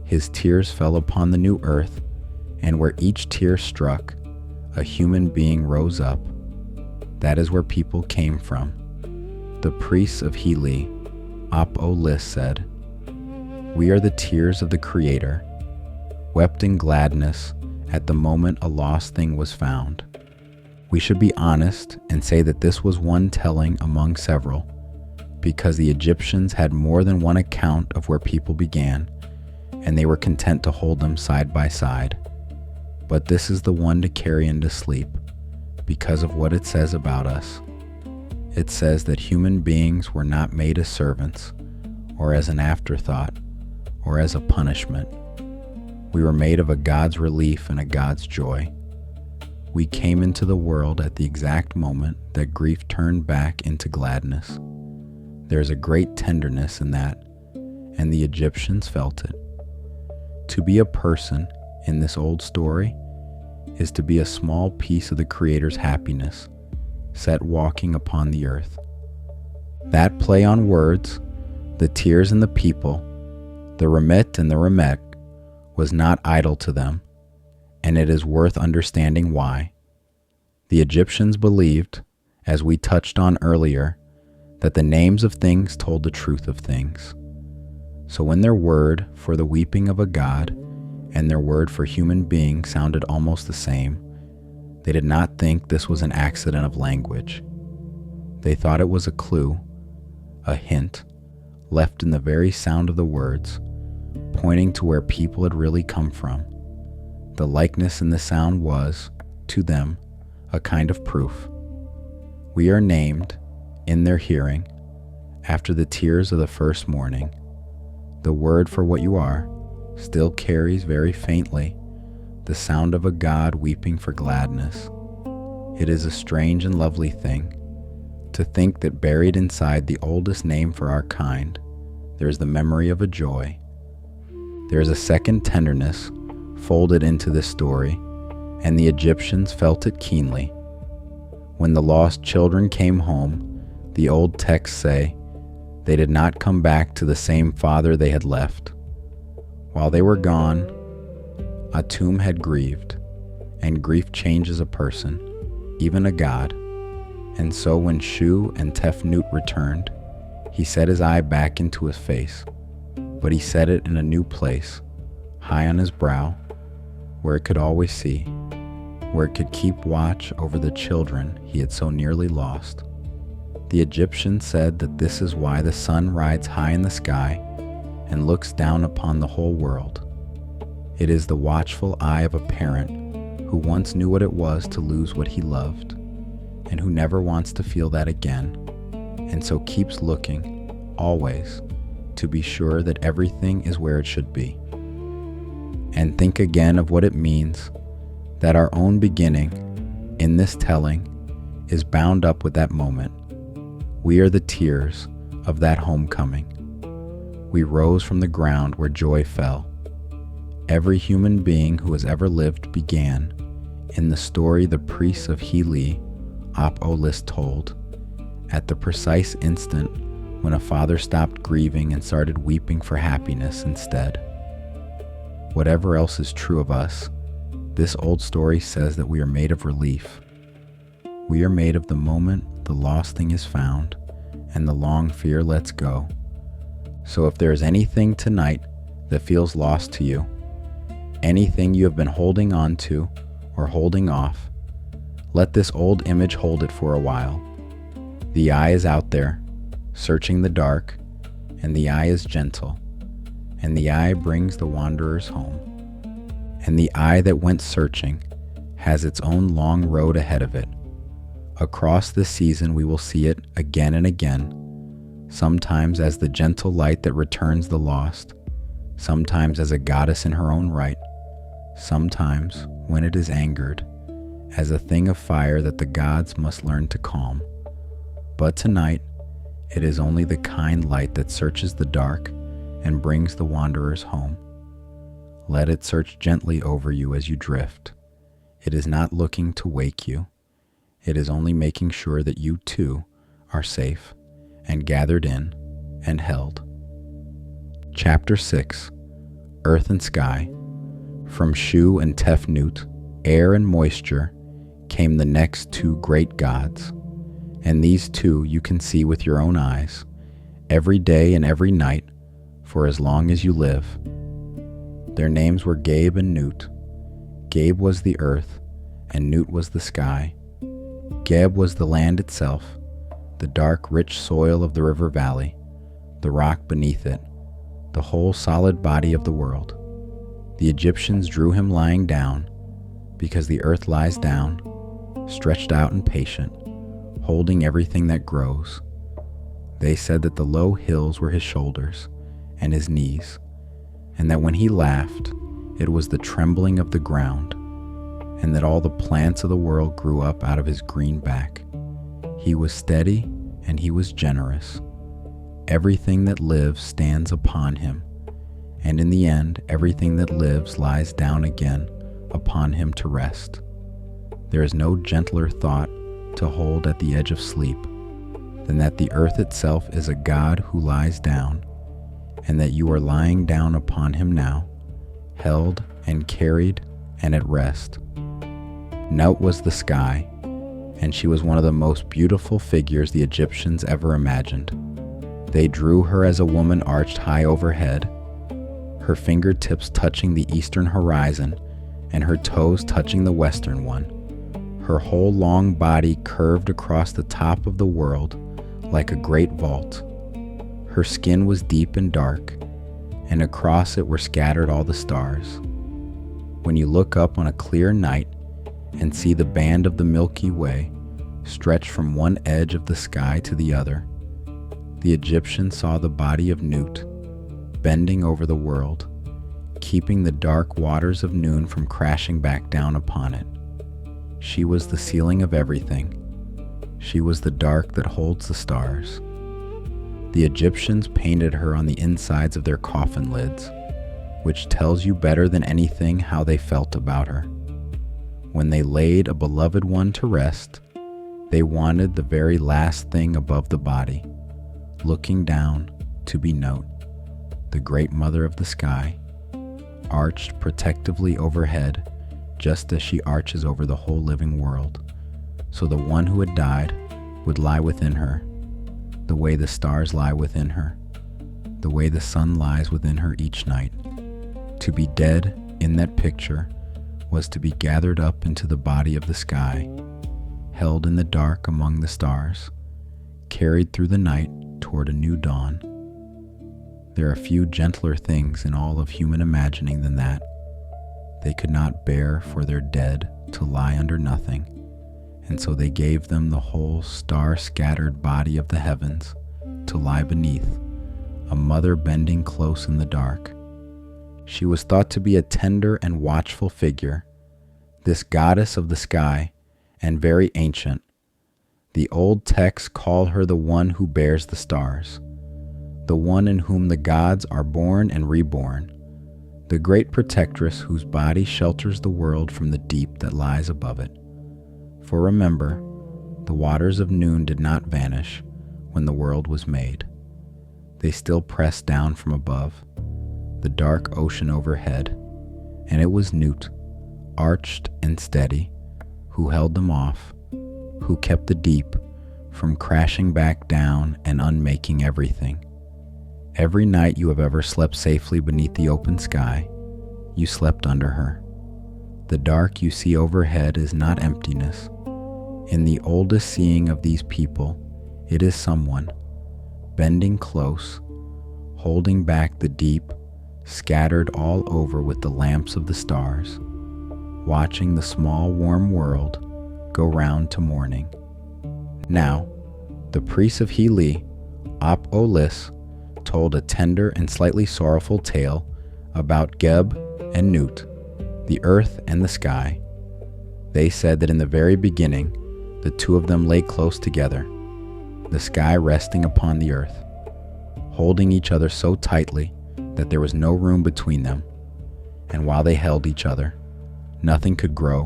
his tears fell upon the new earth, and where each tear struck, a human being rose up. That is where people came from. The priests of Heli, Ap-o-Lis, said, "We are the tears of the Creator, wept in gladness at the moment a lost thing was found." We should be honest and say that this was one telling among several, because the Egyptians had more than one account of where people began, and they were content to hold them side by side. But this is the one to carry into sleep, because of what it says about us. It says that human beings were not made as servants, or as an afterthought, or as a punishment. We were made of a God's relief and a God's joy. We came into the world at the exact moment that grief turned back into gladness. There is a great tenderness in that, and the Egyptians felt it. To be a person in this old story is to be a small piece of the Creator's happiness, set walking upon the earth. That play on words, the tears and the people, the remit and the remek, was not idle to them, and it is worth understanding why. The Egyptians believed, as we touched on earlier, that the names of things told the truth of things. So when their word for the weeping of a god and their word for human being sounded almost the same, they did not think this was an accident of language. They thought it was a clue, a hint, left in the very sound of the words, pointing to where people had really come from. The likeness in the sound was, to them, a kind of proof. We are named, in their hearing, after the tears of the first morning. The word for what you are still carries very faintly the sound of a god weeping for gladness. It is a strange and lovely thing to think that buried inside the oldest name for our kind, there is the memory of a joy. There is a second tenderness folded into this story, and the Egyptians felt it keenly. When the lost children came home, the old texts say, they did not come back to the same father they had left. While they were gone, Atum had grieved, and grief changes a person, even a god. And so when Shu and Tefnut returned, he set his eye back into his face, but he set it in a new place, high on his brow, where it could always see, where it could keep watch over the children he had so nearly lost. The Egyptians said that this is why the sun rides high in the sky and looks down upon the whole world. It is the watchful eye of a parent who once knew what it was to lose what he loved, and who never wants to feel that again, and so keeps looking, always, to be sure that everything is where it should be. And think again of what it means that our own beginning, in this telling, is bound up with that moment. We are the tears of that homecoming. We rose from the ground where joy fell. Every human being who has ever lived began in the story the priests of Heli Op-Olis told, at the precise instant when a father stopped grieving and started weeping for happiness instead. Whatever else is true of us, this old story says that we are made of relief. We are made of the moment the lost thing is found and the long fear lets go. So if there is anything tonight that feels lost to you, anything you have been holding on to or holding off, let this old image hold it for a while. The eye is out there, searching the dark, and the eye is gentle, and the eye brings the wanderers home. And the eye that went searching has its own long road ahead of it. Across this season we will see it again and again, sometimes as the gentle light that returns the lost, sometimes as a goddess in her own right, sometimes, when it is angered, as a thing of fire that the gods must learn to calm. But tonight, it is only the kind light that searches the dark and brings the wanderers home. Let it search gently over you as you drift. It is not looking to wake you. It is only making sure that you too are safe and gathered in and held. Chapter 6, Earth and Sky. From Shu and Tefnut, air and moisture, came the next two great gods. And these two you can see with your own eyes, every day and every night, for as long as you live. Their names were Gabe and Nut. Gabe was the earth, and Nut was the sky. Geb was the land itself, the dark, rich soil of the river valley, the rock beneath it, the whole solid body of the world. The Egyptians drew him lying down, because the earth lies down, stretched out and patient, holding everything that grows. They said that the low hills were his shoulders and his knees, and that when he laughed, it was the trembling of the ground, and that all the plants of the world grew up out of his green back. He was steady and he was generous. Everything that lives stands upon him, and in the end, everything that lives lies down again upon him to rest. There is no gentler thought to hold at the edge of sleep than that the earth itself is a God who lies down, and that you are lying down upon him now, held and carried and at rest. Nut was the sky, and she was one of the most beautiful figures the Egyptians ever imagined. They drew her as a woman arched high overhead, her fingertips touching the eastern horizon and her toes touching the western one. Her whole long body curved across the top of the world like a great vault. Her skin was deep and dark, and across it were scattered all the stars. When you look up on a clear night and see the band of the Milky Way stretch from one edge of the sky to the other, the Egyptians saw the body of Nut bending over the world, keeping the dark waters of noon from crashing back down upon it. She was the ceiling of everything. She was the dark that holds the stars. The Egyptians painted her on the insides of their coffin lids, which tells you better than anything how they felt about her. When they laid a beloved one to rest, they wanted the very last thing above the body, looking down to be Note, the great mother of the sky, arched protectively overhead, just as she arches over the whole living world, so the one who had died would lie within her, the way the stars lie within her, the way the sun lies within her each night. To be dead in that picture was to be gathered up into the body of the sky, held in the dark among the stars, carried through the night toward a new dawn. There are few gentler things in all of human imagining than that. They could not bear for their dead to lie under nothing, and so they gave them the whole star-scattered body of the heavens to lie beneath, a mother bending close in the dark. She was thought to be a tender and watchful figure, this goddess of the sky, and very ancient. The old texts call her the one who bears the stars, the one in whom the gods are born and reborn, the great protectress whose body shelters the world from the deep that lies above it. For remember, the waters of noon did not vanish when the world was made. They still pressed down from above, the dark ocean overhead, and it was Newt, arched and steady, who held them off, who kept the deep from crashing back down and unmaking everything. Every night you have ever slept safely beneath the open sky, you slept under her. The dark you see overhead is not emptiness. In the oldest seeing of these people, it is someone, bending close, holding back the deep, scattered all over with the lamps of the stars, watching the small warm world go round to morning. Now, the priest of Heli, Op-Olis, told a tender and slightly sorrowful tale about Geb and Newt, the earth and the sky. They said that in the very beginning, the two of them lay close together, the sky resting upon the earth, holding each other so tightly that there was no room between them, and while they held each other, nothing could grow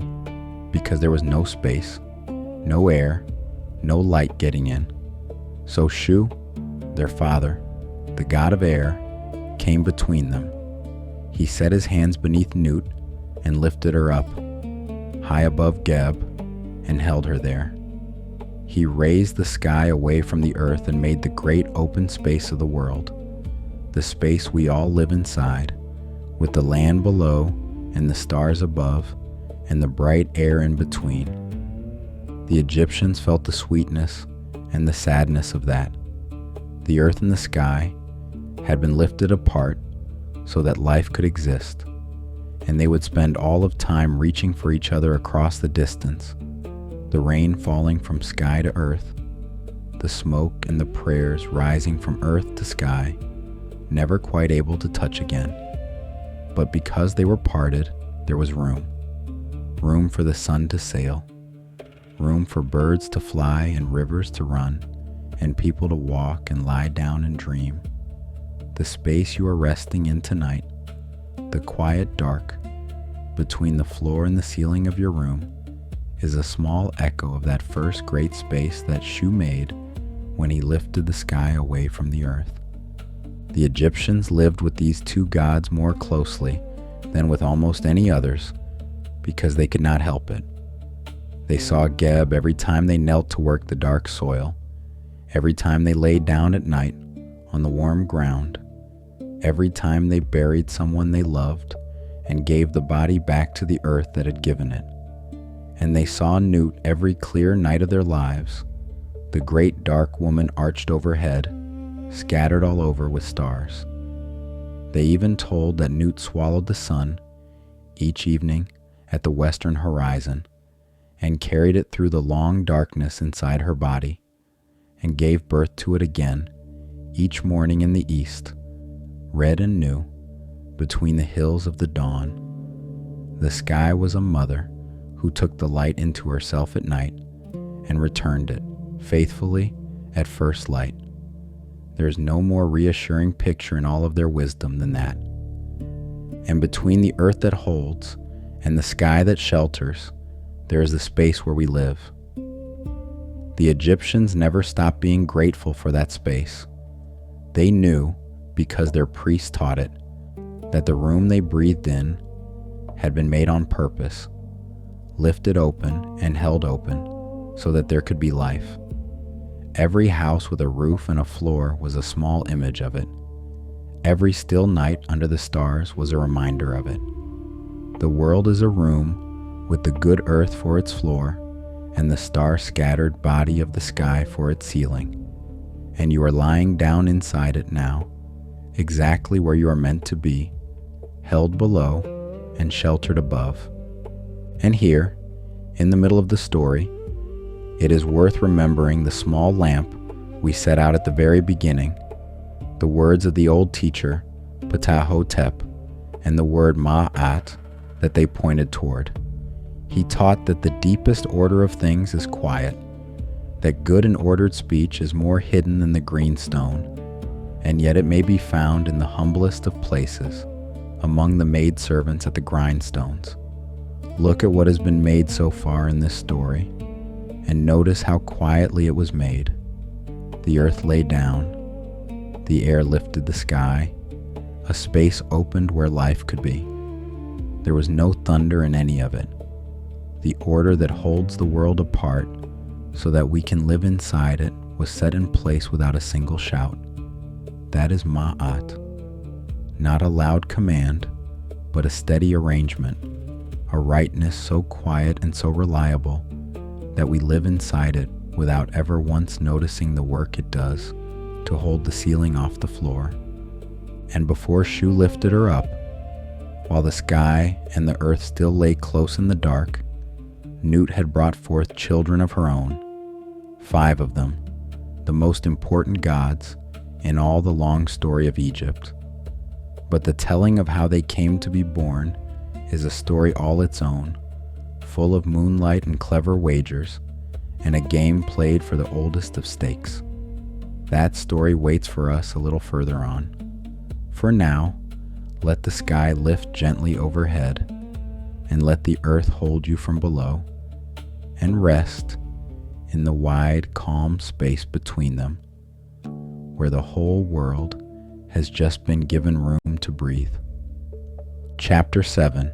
because there was no space, no air, no light getting in. So Shu, their father, the god of air, came between them. He set his hands beneath Newt and lifted her up, high above Geb, and held her there. He raised the sky away from the earth and made the great open space of the world, the space we all live inside, with the land below and the stars above and the bright air in between. The Egyptians felt the sweetness and the sadness of that. The earth and the sky had been lifted apart so that life could exist, and they would spend all of time reaching for each other across the distance, the rain falling from sky to earth, the smoke and the prayers rising from earth to sky, never quite able to touch again. But because they were parted, there was room for the sun to sail, room for birds to fly and rivers to run, and people to walk and lie down and dream. The space you are resting in tonight, the quiet dark between the floor and the ceiling of your room, is a small echo of that first great space that Shu made when he lifted the sky away from the earth. The Egyptians lived with these two gods more closely than with almost any others because they could not help it. They saw Geb every time they knelt to work the dark soil, every time they laid down at night on the warm ground, every time they buried someone they loved and gave the body back to the earth that had given it. And they saw Newt every clear night of their lives, the great dark woman arched overhead, scattered all over with stars. They even told that Newt swallowed the sun each evening at the western horizon and carried it through the long darkness inside her body and gave birth to it again each morning in the east, red and new, between the hills of the dawn. The sky was a mother who took the light into herself at night and returned it faithfully at first light. There is no more reassuring picture in all of their wisdom than that. And between the earth that holds and the sky that shelters, there is the space where we live. The Egyptians never stopped being grateful for that space. They knew, because their priests taught it, that the room they breathed in had been made on purpose, lifted open and held open so that there could be life. Every house with a roof and a floor was a small image of it. Every still night under the stars was a reminder of it. The world is a room with the good earth for its floor and the star-scattered body of the sky for its ceiling. And you are lying down inside it now, exactly where you are meant to be, held below and sheltered above. And here, in the middle of the story, it is worth remembering the small lamp we set out at the very beginning, the words of the old teacher, Ptah-hotep, and the word Ma'at that they pointed toward. He taught that the deepest order of things is quiet, that good and ordered speech is more hidden than the green stone, and yet it may be found in the humblest of places, among the maidservants at the grindstones. Look at what has been made so far in this story, and notice how quietly it was made. The earth lay down, the air lifted the sky, a space opened where life could be. There was no thunder in any of it. The order that holds the world apart so that we can live inside it was set in place without a single shout. That is Ma'at. Not a loud command, but a steady arrangement, a rightness so quiet and so reliable that we live inside it without ever once noticing the work it does to hold the ceiling off the floor. And before Shu lifted her up, while the sky and the earth still lay close in the dark, Nut had brought forth children of her own, 5 of them, the most important gods in all the long story of Egypt. But the telling of how they came to be born is a story all its own, full of moonlight and clever wagers, and a game played for the oldest of stakes. That story waits for us a little further on. For now, let the sky lift gently overhead, and let the earth hold you from below, and rest in the wide, calm space between them, where the whole world has just been given room to breathe. Chapter 7.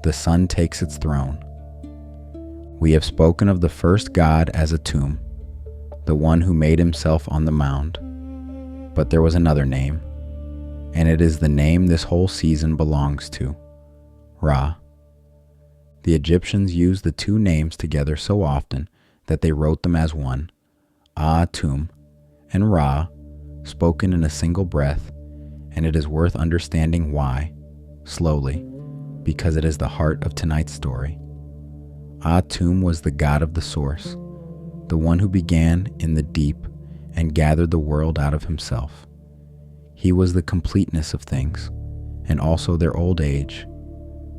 The Sun Takes Its Throne. We have spoken of the first god as a tomb, the one who made himself on the mound. But there was another name, and it is the name this whole season belongs to, Ra. The Egyptians used the 2 names together so often that they wrote them as one, Aatum, and Ra, spoken in a single breath, and it is worth understanding why, slowly, because it is the heart of tonight's story. Aatum was the god of the source, the one who began in the deep and gathered the world out of himself. He was the completeness of things, and also their old age,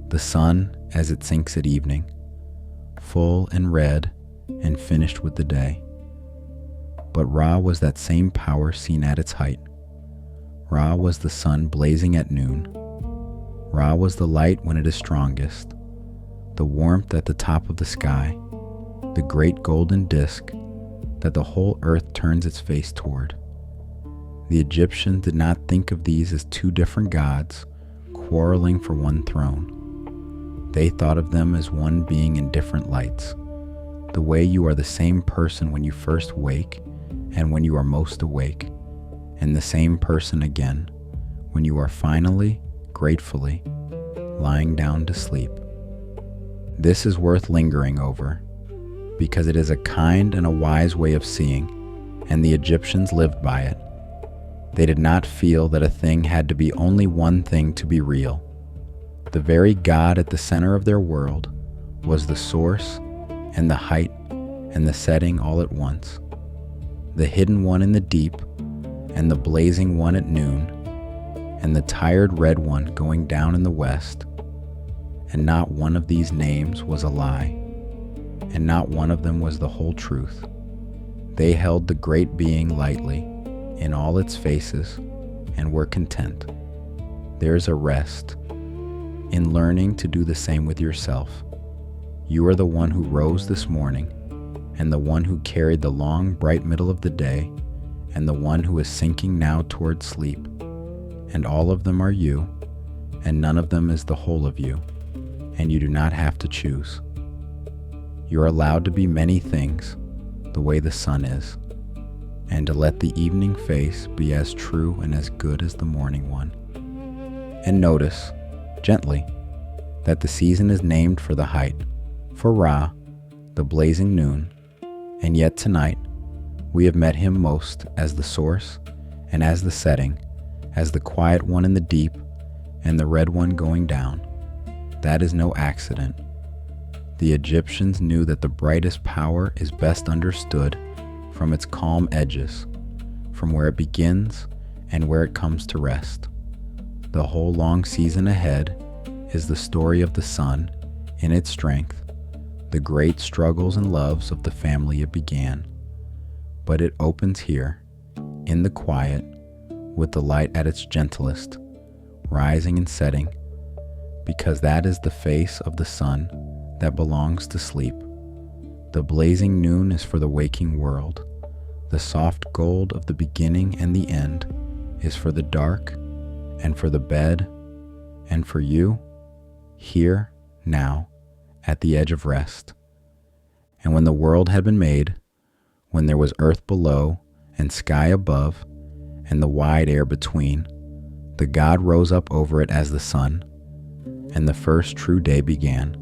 the sun as it sinks at evening, full and red and finished with the day. But Ra was that same power seen at its height. Ra was the sun blazing at noon. Ra was the light when it is strongest, the warmth at the top of the sky, the great golden disk that the whole earth turns its face toward. The Egyptians did not think of these as 2 different gods quarreling for one throne. They thought of them as one being in different lights, the way you are the same person when you first wake and when you are most awake, and the same person again when you are finally, gratefully, lying down to sleep. This is worth lingering over, because it is a kind and a wise way of seeing, and the Egyptians lived by it. They did not feel that a thing had to be only one thing to be real. The very God at the center of their world was the source and the height and the setting all at once, the hidden one in the deep and the blazing one at noon, and the tired red one going down in the west. And not one of these names was a lie, and not one of them was the whole truth. They held the great being lightly in all its faces and were content. There is a rest in learning to do the same with yourself. You are the one who rose this morning, and the one who carried the long, bright middle of the day, and the one who is sinking now toward sleep. And all of them are you, and none of them is the whole of you, and you do not have to choose. You are allowed to be many things, the way the sun is, and to let the evening face be as true and as good as the morning one. And notice, gently, that the season is named for the height, for Ra, the blazing noon, and yet tonight we have met him most as the source and as the setting, as the quiet one in the deep and the red one going down. That is no accident. The Egyptians knew that the brightest power is best understood from its calm edges, from where it begins and where it comes to rest. The whole long season ahead is the story of the sun in its strength, the great struggles and loves of the family it began. But it opens here, in the quiet, with the light at its gentlest, rising and setting, because that is the face of the sun that belongs to sleep. The blazing noon is for the waking world. The soft gold of the beginning and the end is for the dark and for the bed and for you, here, now, at the edge of rest. And when the world had been made, when there was earth below and sky above and the wide air between, the God rose up over it as the sun, and the first true day began.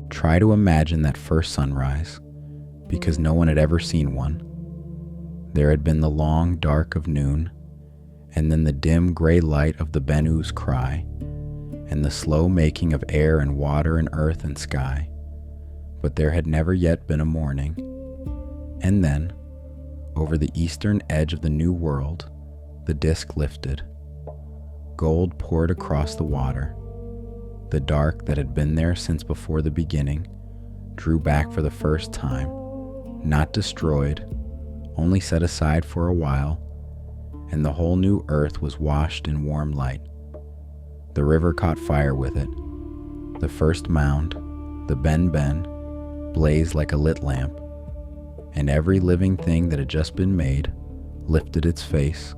Try to imagine that first sunrise, because no one had ever seen one. There had been the long dark of noon, and then the dim gray light of the Benu's cry, and the slow making of air and water and earth and sky. But there had never yet been a morning. And then, over the eastern edge of the new world, the disk lifted. Gold poured across the water. The dark that had been there since before the beginning drew back for the first time, not destroyed, only set aside for a while, and the whole new earth was washed in warm light. The river caught fire with it. The First Mound, the Ben, blazed like a lit lamp, and every living thing that had just been made lifted its face,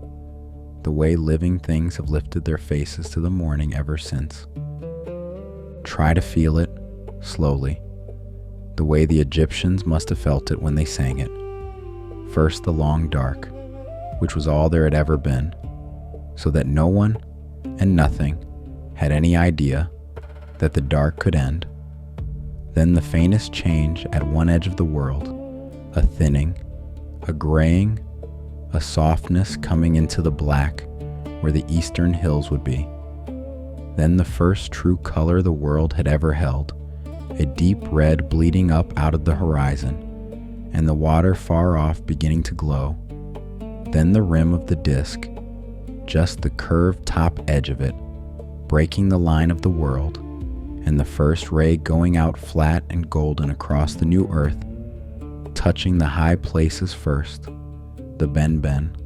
the way living things have lifted their faces to the morning ever since. Try to feel it, slowly, the way the Egyptians must have felt it when they sang it. First the long dark, which was all there had ever been, so that no one and nothing had any idea that the dark could end. Then the faintest change at one edge of the world, a thinning, a graying, a softness coming into the black where the eastern hills would be. Then the first true color the world had ever held, a deep red bleeding up out of the horizon, and the water far off beginning to glow. Then the rim of the disk, just the curved top edge of it, breaking the line of the world, and the first ray going out flat and golden across the new earth, touching the high places first, the Ben,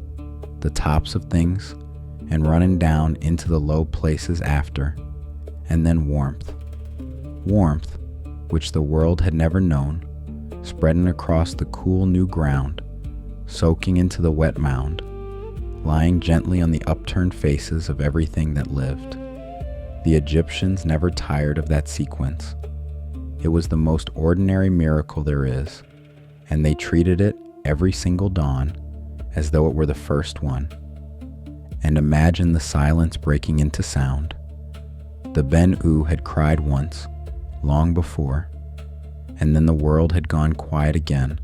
the tops of things, and running down into the low places after, and then warmth, which the world had never known, spreading across the cool new ground, soaking into the wet mound, lying gently on the upturned faces of everything that lived. The Egyptians never tired of that sequence. It was the most ordinary miracle there is, and they treated it every single dawn as though it were the first one. And imagine the silence breaking into sound. The Ben-U had cried once, long before, and then the world had gone quiet again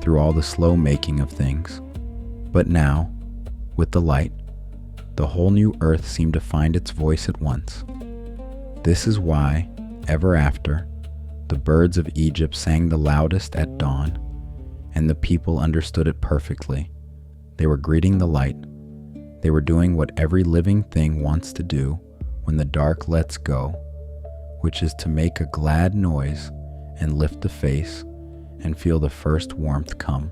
through all the slow making of things. But now, with the light, the whole new earth seemed to find its voice at once. This is why, ever after, the birds of Egypt sang the loudest at dawn, and the people understood it perfectly. They were greeting the light. They were doing what every living thing wants to do when the dark lets go, which is to make a glad noise and lift the face and feel the first warmth come.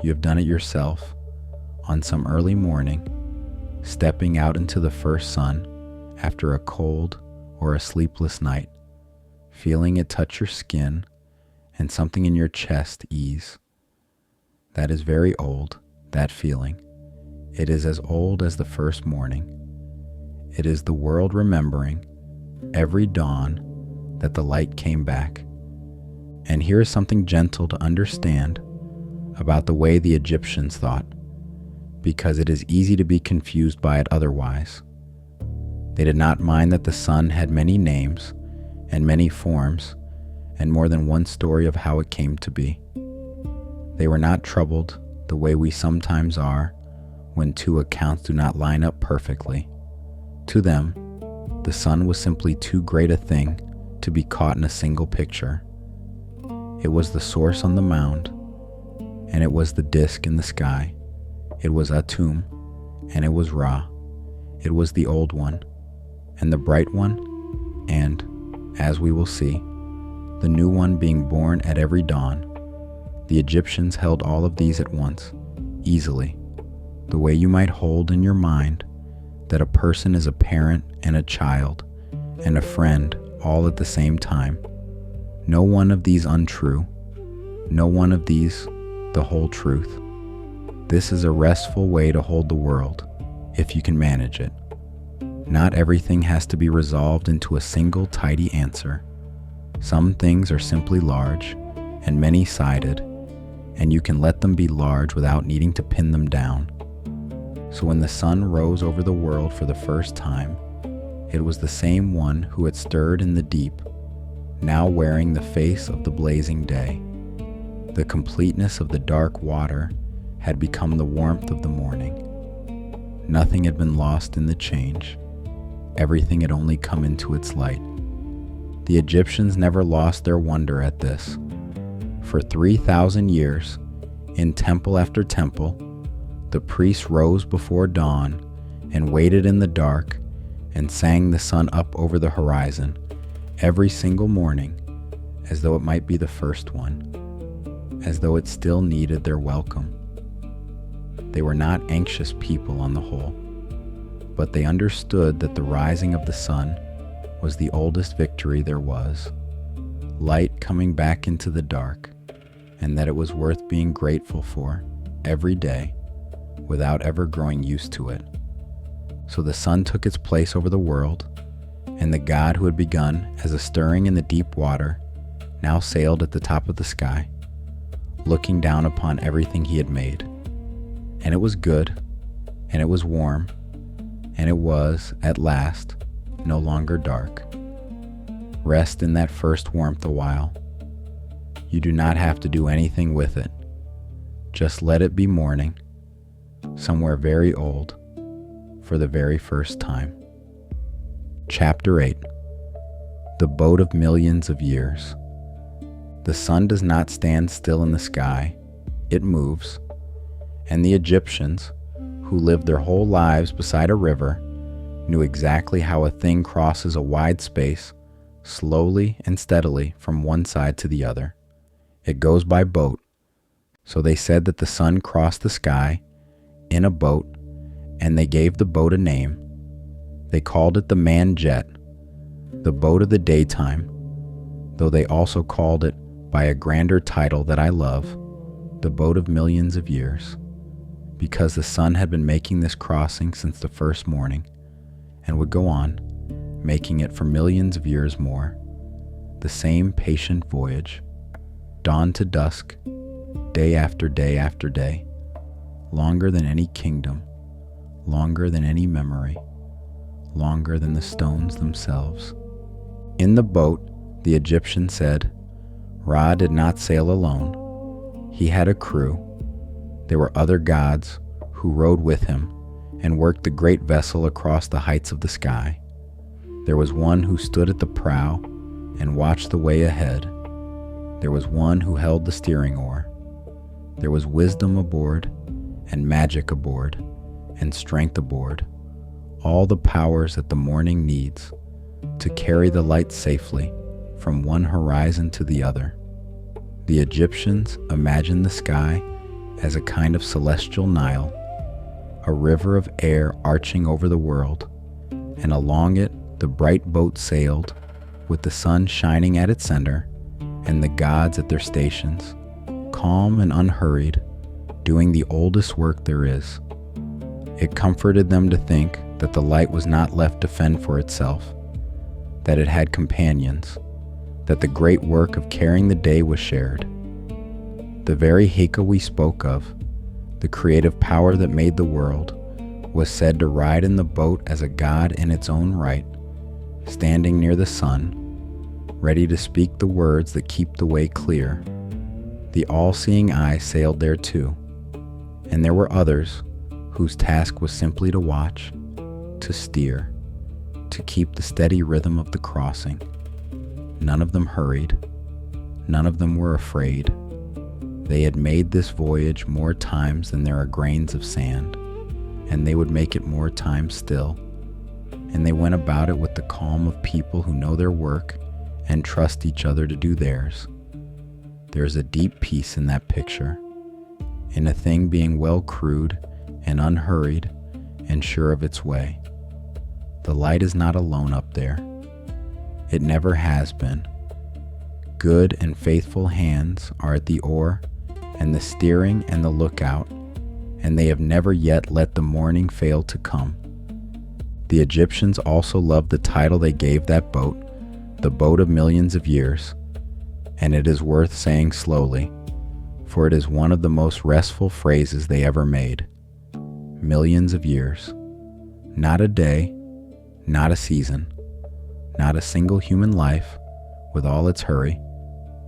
You have done it yourself on some early morning, stepping out into the first sun after a cold or a sleepless night, feeling it touch your skin and something in your chest ease. That is very old, that feeling. It is as old as the first morning. It is the world remembering every dawn that the light came back. And here is something gentle to understand about the way the Egyptians thought, because it is easy to be confused by it otherwise. They did not mind that the sun had many names and many forms and more than one story of how it came to be. They were not troubled the way we sometimes are when two accounts do not line up perfectly. To them, the sun was simply too great a thing to be caught in a single picture. It was the source on the mound, and it was the disk in the sky. It was Atum, and it was Ra. It was the old one, and the bright one, and, as we will see, the new one being born at every dawn. The Egyptians held all of these at once, easily, the way you might hold in your mind that a person is a parent and a child and a friend all at the same time. No one of these untrue, no one of these the whole truth. This is a restful way to hold the world, if you can manage it. Not everything has to be resolved into a single tidy answer. Some things are simply large and many-sided, and you can let them be large without needing to pin them down. So when the sun rose over the world for the first time, it was the same one who had stirred in the deep, now wearing the face of the blazing day. The completeness of the dark water had become the warmth of the morning. Nothing had been lost in the change. Everything had only come into its light. The Egyptians never lost their wonder at this. For 3,000 years, in temple after temple, the priests rose before dawn and waited in the dark and sang the sun up over the horizon every single morning, as though it might be the first one, as though it still needed their welcome. They were not anxious people on the whole, but they understood that the rising of the sun was the oldest victory there was, light coming back into the dark, and that it was worth being grateful for every day without ever growing used to it. So the sun took its place over the world, and the God who had begun as a stirring in the deep water now sailed at the top of the sky, looking down upon everything he had made. And it was good, and it was warm, and it was, at last, no longer dark. Rest in that first warmth a while. You do not have to do anything with it. Just let it be morning, somewhere very old, for the very first time. Chapter 8. The Boat of Millions of Years. The sun does not stand still in the sky, it moves, and the Egyptians, who lived their whole lives beside a river, knew exactly how a thing crosses a wide space, slowly and steadily from one side to the other. It goes by boat, so they said that the sun crossed the sky in a boat, and they gave the boat a name. They called it the man-jet, the boat of the daytime, though they also called it by a grander title that I love, the boat of millions of years, because the sun had been making this crossing since the first morning, and would go on, making it for millions of years more, the same patient voyage, dawn to dusk, day after day after day, longer than any kingdom, longer than any memory, longer than the stones themselves. In the boat, the Egyptian said, Ra did not sail alone. He had a crew. There were other gods who rode with him and worked the great vessel across the heights of the sky. There was one who stood at the prow and watched the way ahead. There was one who held the steering oar. There was wisdom aboard, and magic aboard, and strength aboard, all the powers that the morning needs to carry the light safely from one horizon to the other. The Egyptians imagined the sky as a kind of celestial Nile, a river of air arching over the world, and along it The bright boat sailed, with the sun shining at its center, and the gods at their stations, calm and unhurried, doing the oldest work there is. It comforted them to think that the light was not left to fend for itself, that it had companions, that the great work of carrying the day was shared. The very Heka we spoke of, the creative power that made the world, was said to ride in the boat as a god in its own right, standing near the sun, ready to speak the words that keep the way clear. The all-seeing eye sailed there too, and there were others whose task was simply to watch, to steer, to keep the steady rhythm of the crossing. None of them hurried. None of them were afraid. They had made this voyage more times than there are grains of sand, and they would make it more times still. And they went about it with the calm of people who know their work and trust each other to do theirs. There is a deep peace in that picture, in a thing being well crewed and unhurried and sure of its way. The light is not alone up there. It never has been. Good and faithful hands are at the oar and the steering and the lookout, and they have never yet let the morning fail to come. The Egyptians also loved the title they gave that boat, the boat of millions of years, and it is worth saying slowly, for it is one of the most restful phrases they ever made. Millions of years. Not a day, not a season, not a single human life with all its hurry,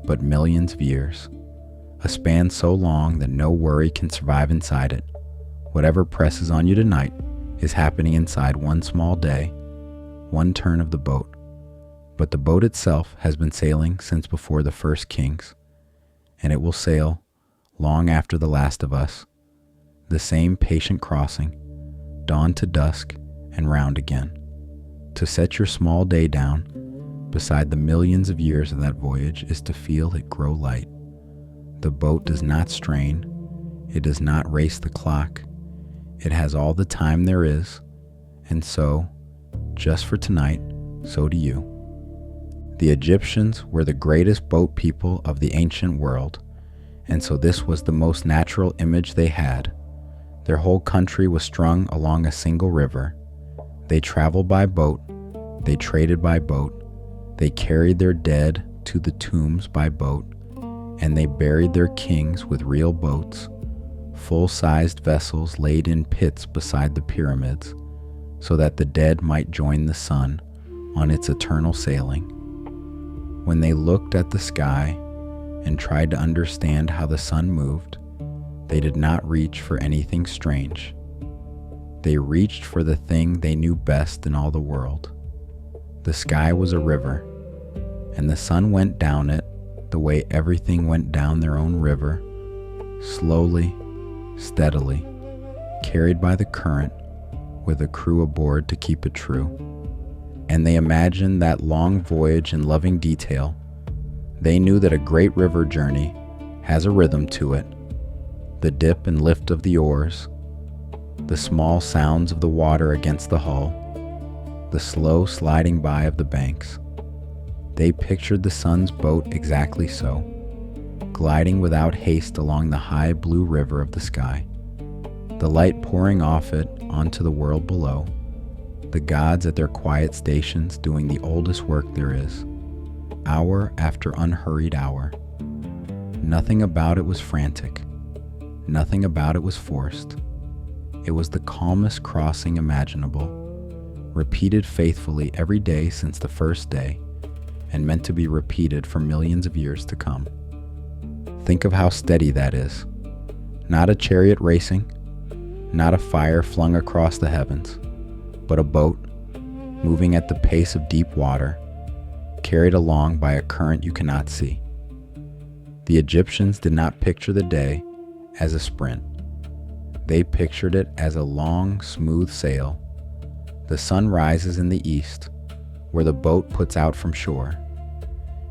but millions of years. A span so long that no worry can survive inside it. Whatever presses on you tonight is happening inside one small day, one turn of the boat. But the boat itself has been sailing since before the first kings, and it will sail long after the last of us. The same patient crossing, dawn to dusk and round again. To set your small day down beside the millions of years of that voyage is to feel it grow light. The boat does not strain. It does not race the clock. It has all the time there is, and so, just for tonight, so do you. The Egyptians were the greatest boat people of the ancient world, and so this was the most natural image they had. Their whole country was strung along a single river. They traveled by boat, they traded by boat, they carried their dead to the tombs by boat, and they buried their kings with real boats, full-sized vessels laid in pits beside the pyramids, so that the dead might join the sun on its eternal sailing. When they looked at the sky and tried to understand how the sun moved, they did not reach for anything strange. They reached for the thing they knew best in all the world. The sky was a river, and the sun went down it the way everything went down their own river, slowly, steadily, carried by the current, with a crew aboard to keep it true. And they imagined that long voyage in loving detail. They knew that a great river journey has a rhythm to it, the dip and lift of the oars, the small sounds of the water against the hull, the slow sliding by of the banks. They pictured the sun's boat exactly so, gliding without haste along the high blue river of the sky, the light pouring off it onto the world below, the gods at their quiet stations doing the oldest work there is, hour after unhurried hour. Nothing about it was frantic. Nothing about it was forced. It was the calmest crossing imaginable, repeated faithfully every day since the first day, and meant to be repeated for millions of years to come. Think of how steady that is. Not a chariot racing, not a fire flung across the heavens, but a boat, moving at the pace of deep water, carried along by a current you cannot see. The Egyptians did not picture the day as a sprint. They pictured it as a long, smooth sail. The sun rises in the east, where the boat puts out from shore.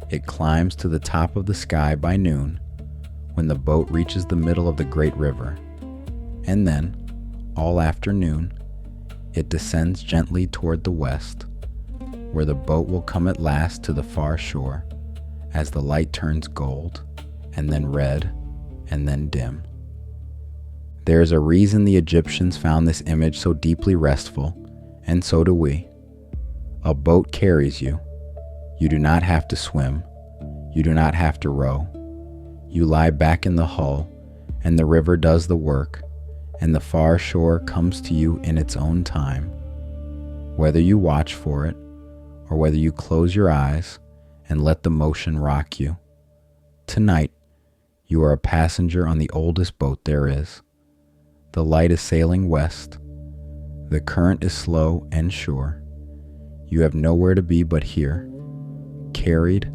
It climbs to the top of the sky by noon, when the boat reaches the middle of the great river. And then, all afternoon, it descends gently toward the west, where the boat will come at last to the far shore, as the light turns gold, and then red, and then dim. There is a reason the Egyptians found this image so deeply restful, and so do we. A boat carries you. You do not have to swim. You do not have to row. You lie back in the hull, and the river does the work, and the far shore comes to you in its own time. Whether you watch for it, or whether you close your eyes and let the motion rock you, tonight you are a passenger on the oldest boat there is. The light is sailing west. The current is slow and sure. You have nowhere to be but here, carried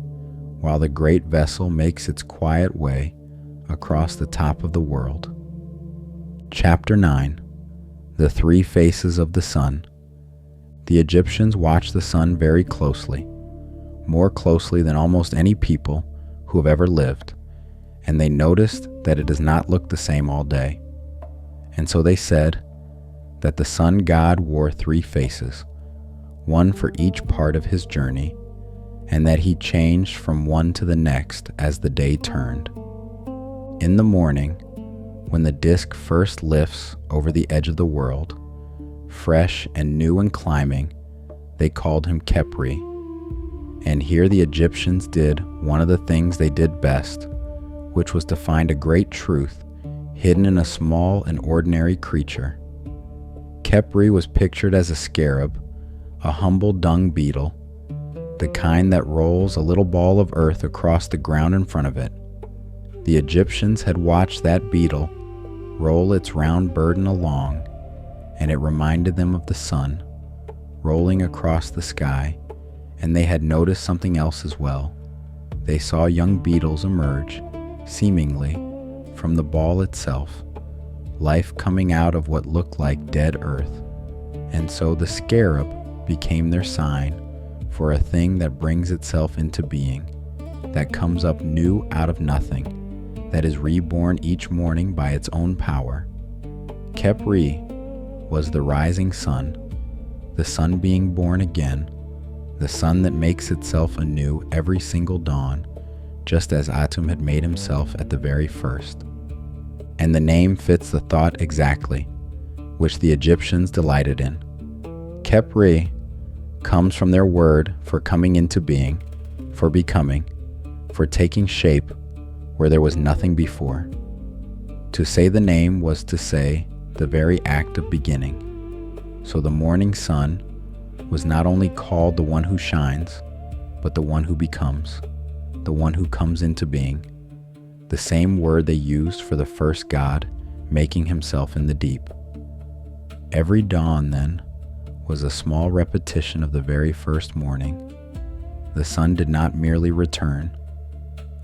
while the great vessel makes its quiet way across the top of the world. Chapter 9. The Three Faces of the Sun. The Egyptians watched the sun very closely, more closely than almost any people who have ever lived, and they noticed that it does not look the same all day. And so they said that the sun god wore three faces, one for each part of his journey, and that he changed from one to the next as the day turned. In the morning, when the disk first lifts over the edge of the world, fresh and new and climbing, they called him Khepri. And here the Egyptians did one of the things they did best, which was to find a great truth hidden in a small and ordinary creature. Khepri was pictured as a scarab, a humble dung beetle, the kind that rolls a little ball of earth across the ground in front of it. The Egyptians had watched that beetle roll its round burden along, and it reminded them of the sun rolling across the sky, and they had noticed something else as well. They saw young beetles emerge, seemingly, from the ball itself, life coming out of what looked like dead earth. And so the scarab became their sign for a thing that brings itself into being, that comes up new out of nothing, that is reborn each morning by its own power. Khepri was the rising sun, the sun being born again, the sun that makes itself anew every single dawn, just as Atum had made himself at the very first. And the name fits the thought exactly, which the Egyptians delighted in. Khepri comes from their word for coming into being, for becoming, for taking shape where there was nothing before. To say the name was to say the very act of beginning. So the morning sun was not only called the one who shines, but the one who becomes, the one who comes into being. The same word they used for the first god making himself in the deep. Every dawn, then, was a small repetition of the very first morning. The sun did not merely return,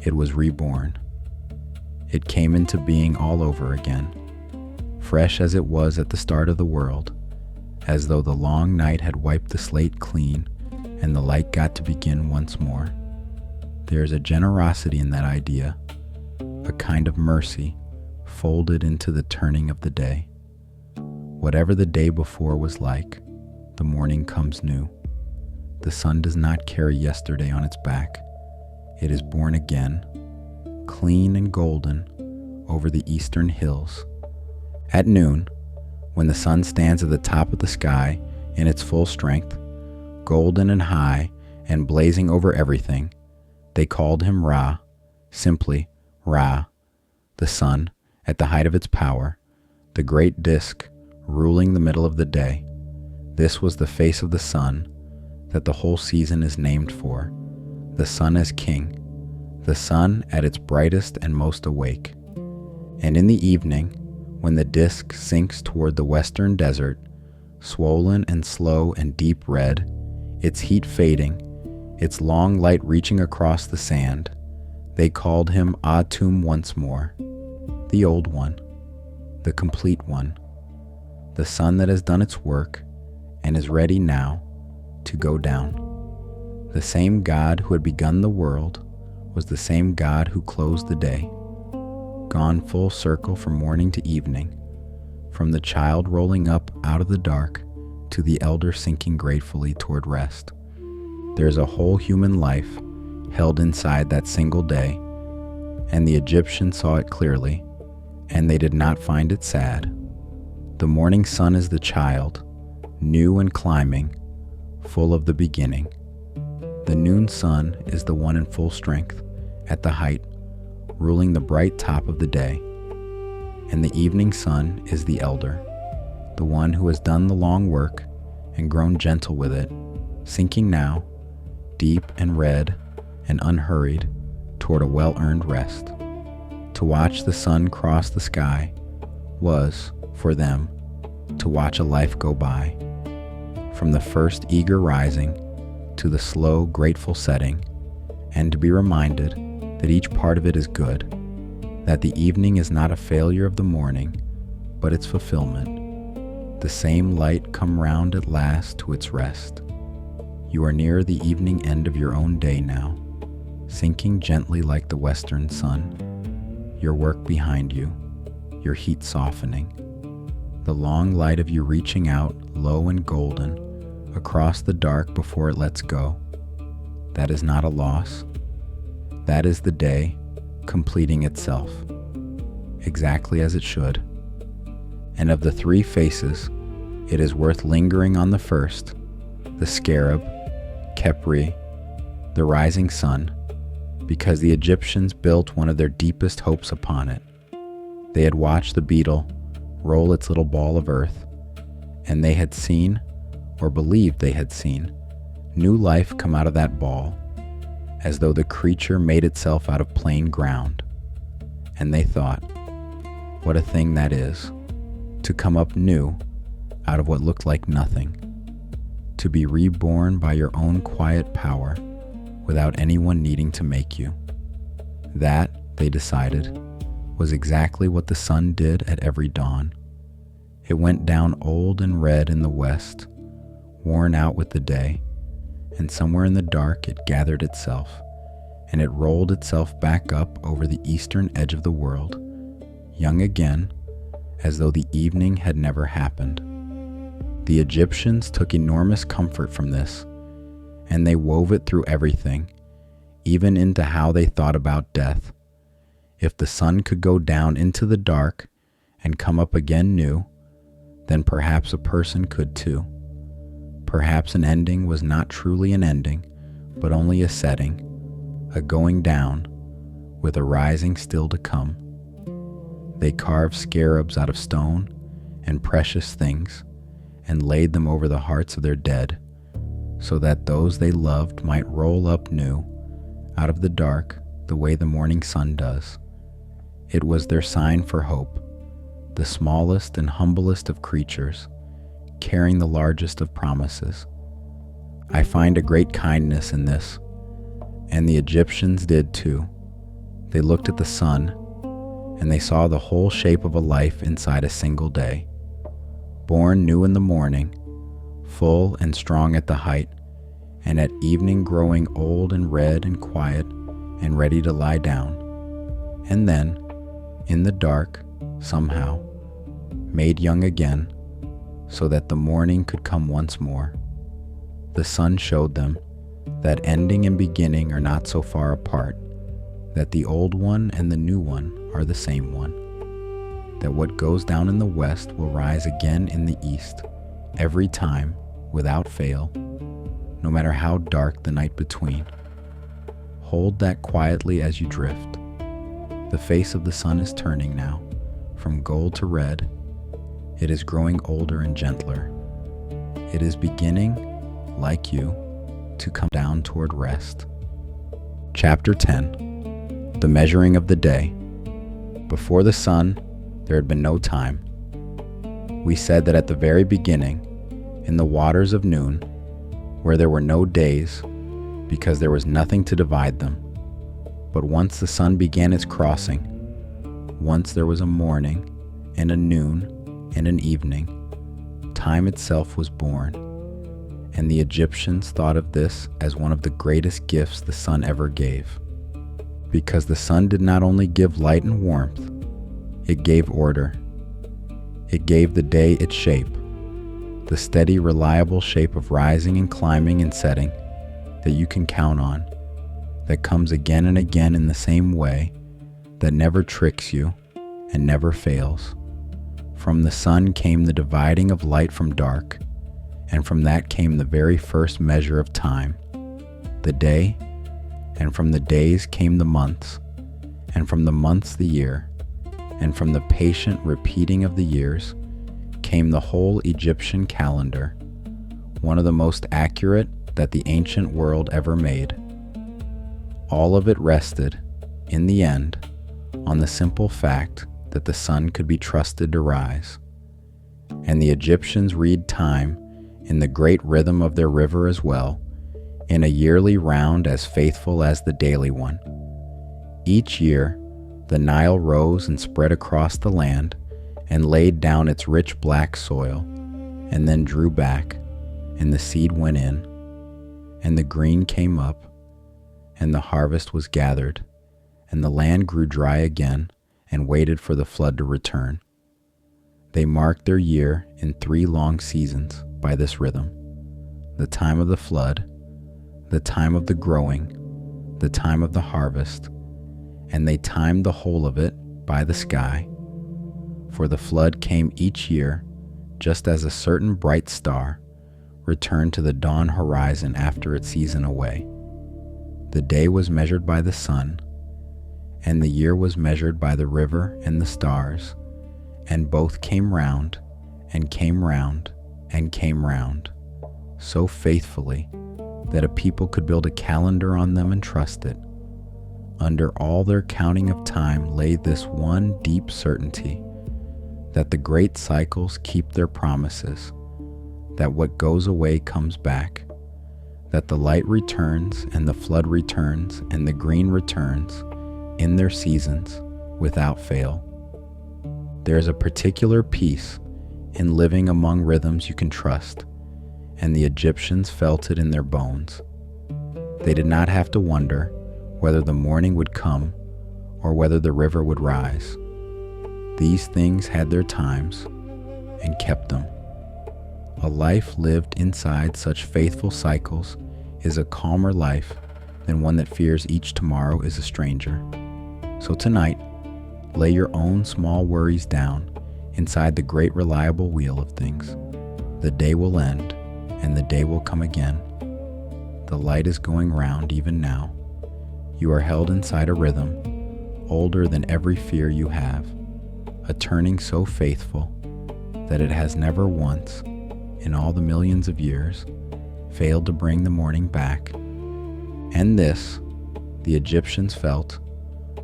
it was reborn. It came into being all over again, fresh as it was at the start of the world, as though the long night had wiped the slate clean and the light got to begin once more. There is a generosity in that idea, a kind of mercy folded into the turning of the day. Whatever the day before was like, the morning comes new. The sun does not carry yesterday on its back. It is born again, clean and golden, over the eastern hills. At noon, when the sun stands at the top of the sky in its full strength, golden and high and blazing over everything, they called him Ra, simply Ra, the sun at the height of its power, the great disk ruling the middle of the day. This was the face of the sun that the whole season is named for, the sun as king, the sun at its brightest and most awake. And in the evening, when the disk sinks toward the western desert, swollen and slow and deep red, its heat fading, its long light reaching across the sand, they called him Atum once more, the old one, the complete one, the sun that has done its work and is ready now to go down. The same God who had begun the world was the same God who closed the day, gone full circle from morning to evening, from the child rolling up out of the dark to the elder sinking gratefully toward rest. There's a whole human life held inside that single day, and the Egyptians saw it clearly, and they did not find it sad. The morning sun is the child, new and climbing, full of the beginning. The noon sun is the one in full strength, at the height, ruling the bright top of the day. And the evening sun is the elder, the one who has done the long work and grown gentle with it, sinking now, deep and red and unhurried, toward a well-earned rest. To watch the sun cross the sky was, for them, to watch a life go by, from the first eager rising to the slow, grateful setting, and to be reminded that each part of it is good, that the evening is not a failure of the morning, but its fulfillment. The same light come round at last to its rest. You are near the evening end of your own day now, sinking gently like the western sun, your work behind you, your heat softening, the long light of you reaching out, low and golden, across the dark before it lets go. That is not a loss. That is the day completing itself, exactly as it should. And of the three faces, it is worth lingering on the first, the scarab, Khepri, the rising sun, because the Egyptians built one of their deepest hopes upon it. They had watched the beetle roll its little ball of earth, and they had seen, or believed they had seen, new life come out of that ball, as though the creature made itself out of plain ground. And they thought, what a thing that is, to come up new out of what looked like nothing, to be reborn by your own quiet power without anyone needing to make you. That, they decided, was exactly what the sun did at every dawn. It went down old and red in the west, worn out with the day, and somewhere in the dark it gathered itself, and it rolled itself back up over the eastern edge of the world, young again, as though the evening had never happened. The Egyptians took enormous comfort from this, and they wove it through everything, even into how they thought about death. If the sun could go down into the dark and come up again new, then perhaps a person could too. Perhaps an ending was not truly an ending, but only a setting, a going down, with a rising still to come. They carved scarabs out of stone and precious things, and laid them over the hearts of their dead, so that those they loved might roll up new, out of the dark, the way the morning sun does. It was their sign for hope, the smallest and humblest of creatures, carrying the largest of promises. I find a great kindness in this, and the Egyptians did too. They looked at the sun, and they saw the whole shape of a life inside a single day, born new in the morning, full and strong at the height, and at evening growing old and red and quiet and ready to lie down, and then, in the dark, somehow, made young again, so that the morning could come once more. The sun showed them that ending and beginning are not so far apart, that the old one and the new one are the same one, that what goes down in the west will rise again in the east, every time, without fail, no matter how dark the night between. Hold that quietly as you drift. The face of the sun is turning now, from gold to red. It is growing older and gentler. It is beginning, like you, to come down toward rest. Chapter 10. The Measuring of the Day. Before the sun, there had been no time. We said that at the very beginning, in the waters of noon, where there were no days, because there was nothing to divide them, but once the sun began its crossing, once there was a morning, and a noon, and an evening, time itself was born, and the Egyptians thought of this as one of the greatest gifts the sun ever gave, because the sun did not only give light and warmth, it gave order. It gave the day its shape, the steady, reliable shape of rising and climbing and setting, that you can count on, that comes again and again in the same way, that never tricks you and never fails. From the sun came the dividing of light from dark, and from that came the very first measure of time, the day, and from the days came the months, and from the months the year, and from the patient repeating of the years came the whole Egyptian calendar, one of the most accurate that the ancient world ever made. All of it rested, in the end, on the simple fact that the sun could be trusted to rise. And the Egyptians read time in the great rhythm of their river as well, in a yearly round as faithful as the daily one. Each year, the Nile rose and spread across the land and laid down its rich black soil, and then drew back, and the seed went in, and the green came up, and the harvest was gathered, and the land grew dry again and waited for the flood to return. They marked their year in 3 long seasons by this rhythm: the time of the flood, the time of the growing, the time of the harvest, and they timed the whole of it by the sky. For the flood came each year, just as a certain bright star returned to the dawn horizon after its season away. The day was measured by the sun, and the year was measured by the river and the stars, and both came round, and came round, and came round, so faithfully that a people could build a calendar on them and trust it. Under all their counting of time lay this one deep certainty, that the great cycles keep their promises, that what goes away comes back, that the light returns and the flood returns and the green returns in their seasons without fail. There is a particular peace in living among rhythms you can trust, and the Egyptians felt it in their bones. They did not have to wonder whether the morning would come or whether the river would rise. These things had their times and kept them. A life lived inside such faithful cycles is a calmer life than one that fears each tomorrow is a stranger. So tonight, lay your own small worries down inside the great reliable wheel of things. The day will end, and the day will come again. The light is going round even now. You are held inside a rhythm, older than every fear you have, a turning so faithful that it has never once, in all the millions of years, failed to bring the morning back. And this, the Egyptians felt,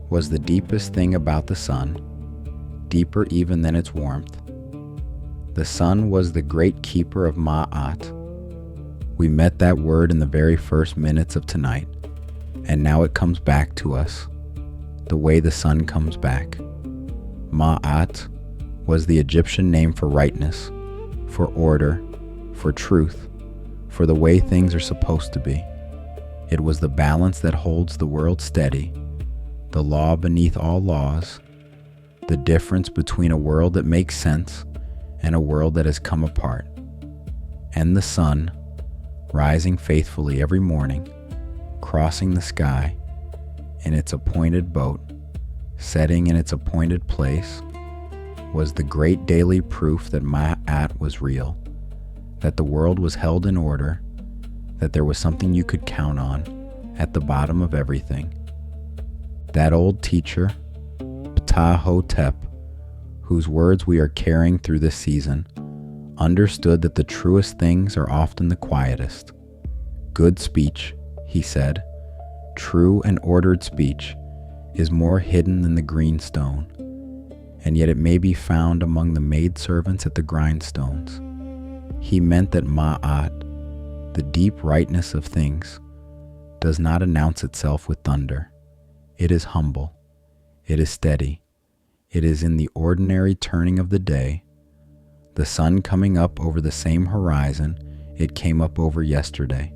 was the deepest thing about the sun, deeper even than its warmth. The sun was the great keeper of Ma'at. We met that word in the very first minutes of tonight, and now it comes back to us, the way the sun comes back. Ma'at was the Egyptian name for rightness, for order, for truth, for the way things are supposed to be. It was the balance that holds the world steady, the law beneath all laws, the difference between a world that makes sense and a world that has come apart. And the sun, rising faithfully every morning, crossing the sky in its appointed boat, setting in its appointed place, was the great daily proof that Ma'at was real, that the world was held in order, that there was something you could count on at the bottom of everything. That old teacher, Ptah-hotep, whose words we are carrying through this season, understood that the truest things are often the quietest. Good speech, he said, true and ordered speech, is more hidden than the green stone, and yet it may be found among the maidservants at the grindstones. He meant that Ma'at, the deep rightness of things, does not announce itself with thunder. It is humble. It is steady. It is in the ordinary turning of the day, the sun coming up over the same horizon it came up over yesterday,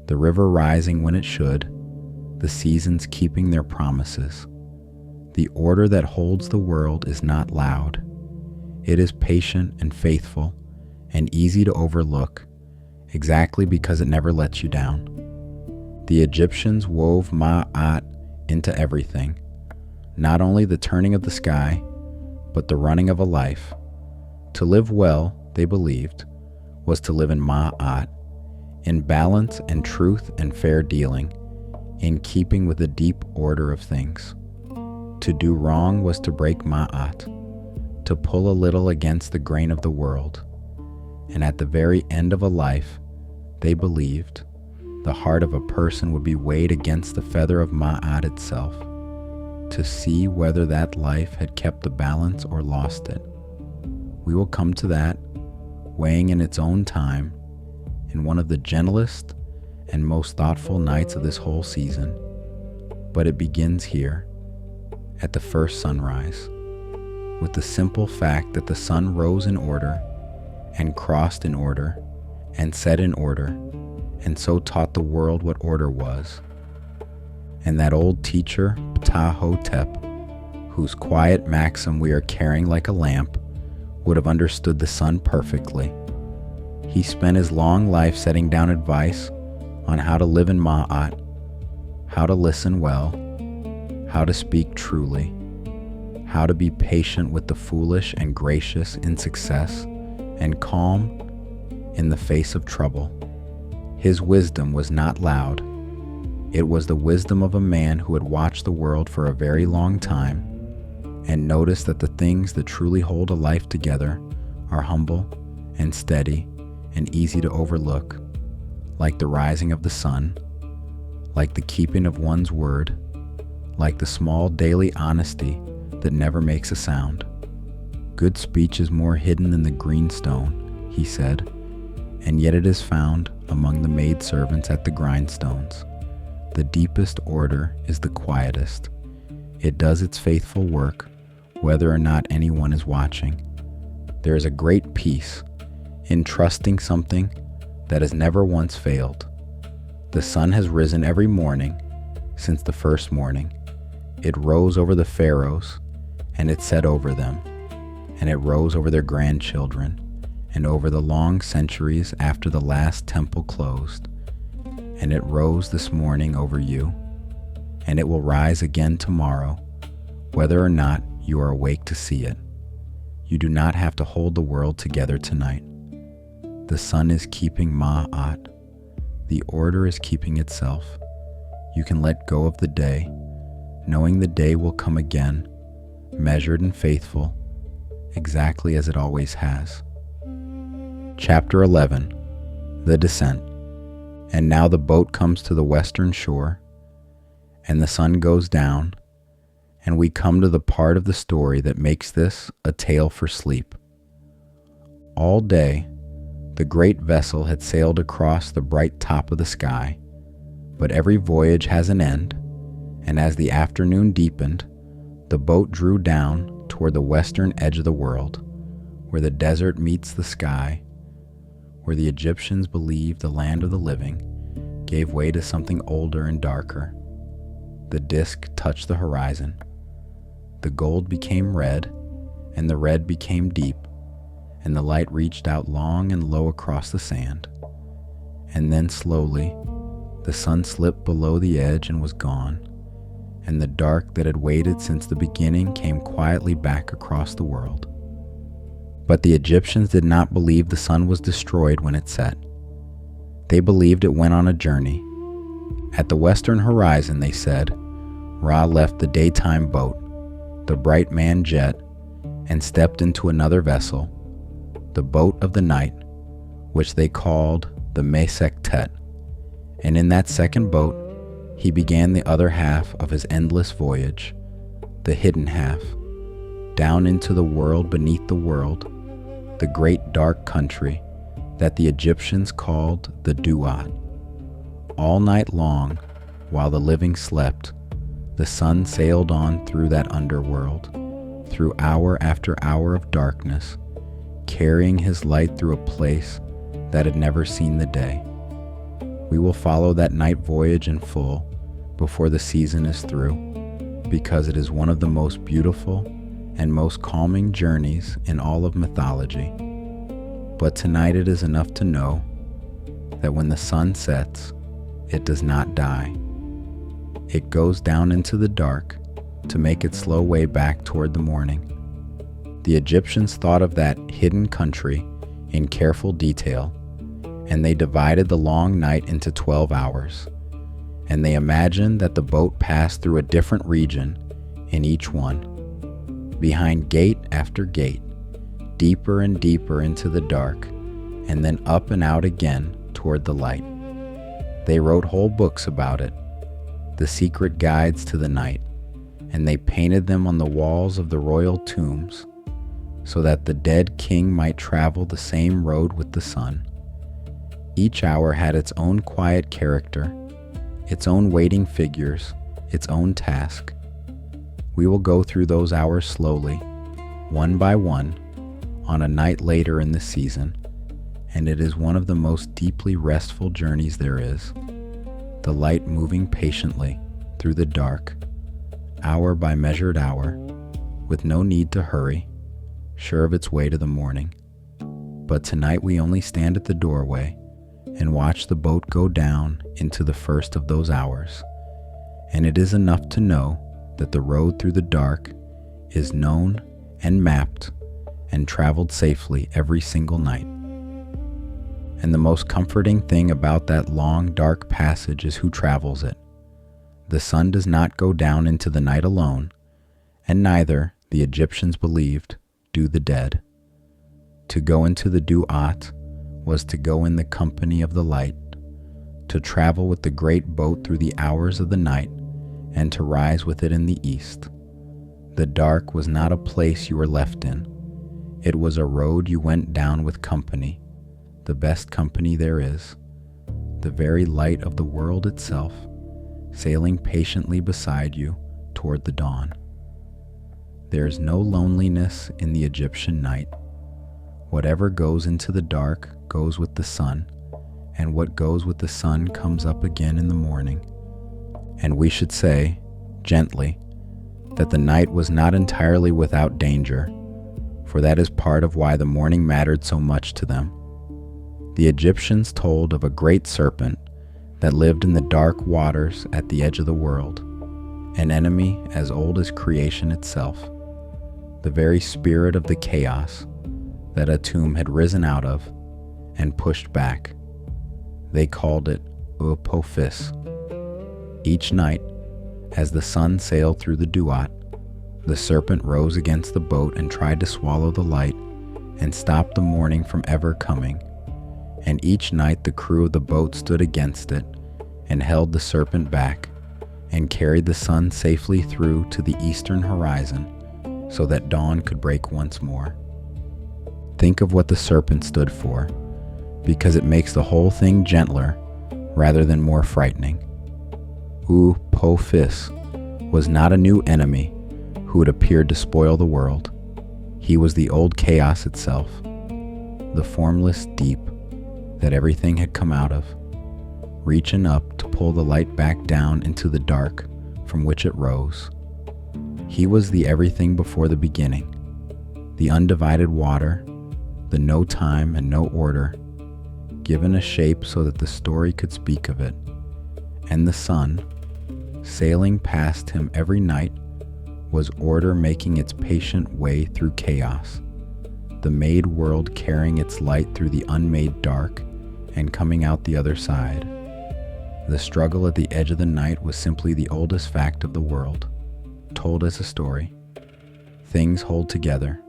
the river rising when it should, the seasons keeping their promises. The order that holds the world is not loud. It is patient and faithful and easy to overlook, exactly because it never lets you down. The Egyptians wove Ma'at into everything, not only the turning of the sky, but the running of a life. To live well, they believed, was to live in Ma'at, in balance and truth and fair dealing, in keeping with the deep order of things. To do wrong was to break Ma'at, to pull a little against the grain of the world. And at the very end of a life, they believed, the heart of a person would be weighed against the feather of Ma'at itself, to see whether that life had kept the balance or lost it. We will come to that, weighing in its own time, in one of the gentlest and most thoughtful nights of this whole season. But it begins here, at the first sunrise, with the simple fact that the sun rose in order, and crossed in order, and set in order, and so taught the world what order was. And that old teacher, Ptah-hotep, whose quiet maxim we are carrying like a lamp, would have understood the sun perfectly. He spent his long life setting down advice on how to live in Ma'at, how to listen well, how to speak truly, how to be patient with the foolish and gracious in success, and calm in the face of trouble. His wisdom was not loud. It was the wisdom of a man who had watched the world for a very long time and noticed that the things that truly hold a life together are humble and steady and easy to overlook, like the rising of the sun, like the keeping of one's word, like the small daily honesty that never makes a sound. Good speech is more hidden than the green stone, he said, and yet it is found among the maidservants at the grindstones. The deepest order is the quietest. It does its faithful work, whether or not anyone is watching. There is a great peace in trusting something that has never once failed. The sun has risen every morning since the first morning. It rose over the pharaohs, and it set over them, and it rose over their grandchildren, and over the long centuries after the last temple closed. And it rose this morning over you, and it will rise again tomorrow, whether or not you are awake to see it. You do not have to hold the world together tonight. The sun is keeping Ma'at. The order is keeping itself. You can let go of the day, knowing the day will come again, measured and faithful, exactly as it always has. Chapter 11. The Descent. And now the boat comes to the western shore, and the sun goes down, and we come to the part of the story that makes this a tale for sleep. All day, the great vessel had sailed across the bright top of the sky, but every voyage has an end, and as the afternoon deepened, the boat drew down toward the western edge of the world, where the desert meets the sky, where the Egyptians believed the land of the living, gave way to something older and darker. The disk touched the horizon. The gold became red, and the red became deep, and the light reached out long and low across the sand. And then slowly, the sun slipped below the edge and was gone, and the dark that had waited since the beginning came quietly back across the world. But the Egyptians did not believe the sun was destroyed when it set. They believed it went on a journey. At the western horizon, they said, Ra left the daytime boat, the bright man jet, and stepped into another vessel, the boat of the night, which they called the Mesektet. And in that second boat, he began the other half of his endless voyage, the hidden half, down into the world beneath the world, the great dark country that the Egyptians called the Duat. All night long, while the living slept, the sun sailed on through that underworld, through hour after hour of darkness, carrying his light through a place that had never seen the day. We will follow that night voyage in full before the season is through, because it is one of the most beautiful and most calming journeys in all of mythology. But tonight it is enough to know that when the sun sets it does not die. It goes down into the dark to make its slow way back toward the morning. The Egyptians thought of that hidden country in careful detail, and they divided the long night into 12 hours, and they imagined that the boat passed through a different region in each one, behind gate after gate, deeper and deeper into the dark, and then up and out again toward the light. They wrote whole books about it, the secret guides to the night, and they painted them on the walls of the royal tombs, so that the dead king might travel the same road with the sun. Each hour had its own quiet character, its own waiting figures, its own task. We will go through those hours slowly, one by one, on a night later in the season, and it is one of the most deeply restful journeys there is. The light moving patiently through the dark, hour by measured hour, with no need to hurry, sure of its way to the morning. But tonight we only stand at the doorway and watch the boat go down into the first of those hours, and it is enough to know that the road through the dark is known and mapped and traveled safely every single night. And the most comforting thing about that long, dark passage is who travels it. The sun does not go down into the night alone, and neither, the Egyptians believed, do the dead. To go into the Duat was to go in the company of the light, to travel with the great boat through the hours of the night, and to rise with it in the east. The dark was not a place you were left in. It was a road you went down with company, the best company there is, the very light of the world itself, sailing patiently beside you toward the dawn. There is no loneliness in the Egyptian night. Whatever goes into the dark goes with the sun, and what goes with the sun comes up again in the morning. And we should say, gently, that the night was not entirely without danger, for that is part of why the morning mattered so much to them. The Egyptians told of a great serpent that lived in the dark waters at the edge of the world, an enemy as old as creation itself, the very spirit of the chaos that a tomb had risen out of and pushed back. They called it Apophis. Each night, as the sun sailed through the Duat, the serpent rose against the boat and tried to swallow the light and stop the morning from ever coming. And each night the crew of the boat stood against it and held the serpent back and carried the sun safely through to the eastern horizon so that dawn could break once more. Think of what the serpent stood for, because it makes the whole thing gentler rather than more frightening. Apophis was not a new enemy who had appeared to spoil the world. He was the old chaos itself, the formless deep that everything had come out of, reaching up to pull the light back down into the dark from which it rose. He was the everything before the beginning, the undivided water, the no time and no order, given a shape so that the story could speak of it. And the sun, sailing past him every night, was order making its patient way through chaos, the made world carrying its light through the unmade dark and coming out the other side. The struggle at the edge of the night was simply the oldest fact of the world, told as a story. Things hold together.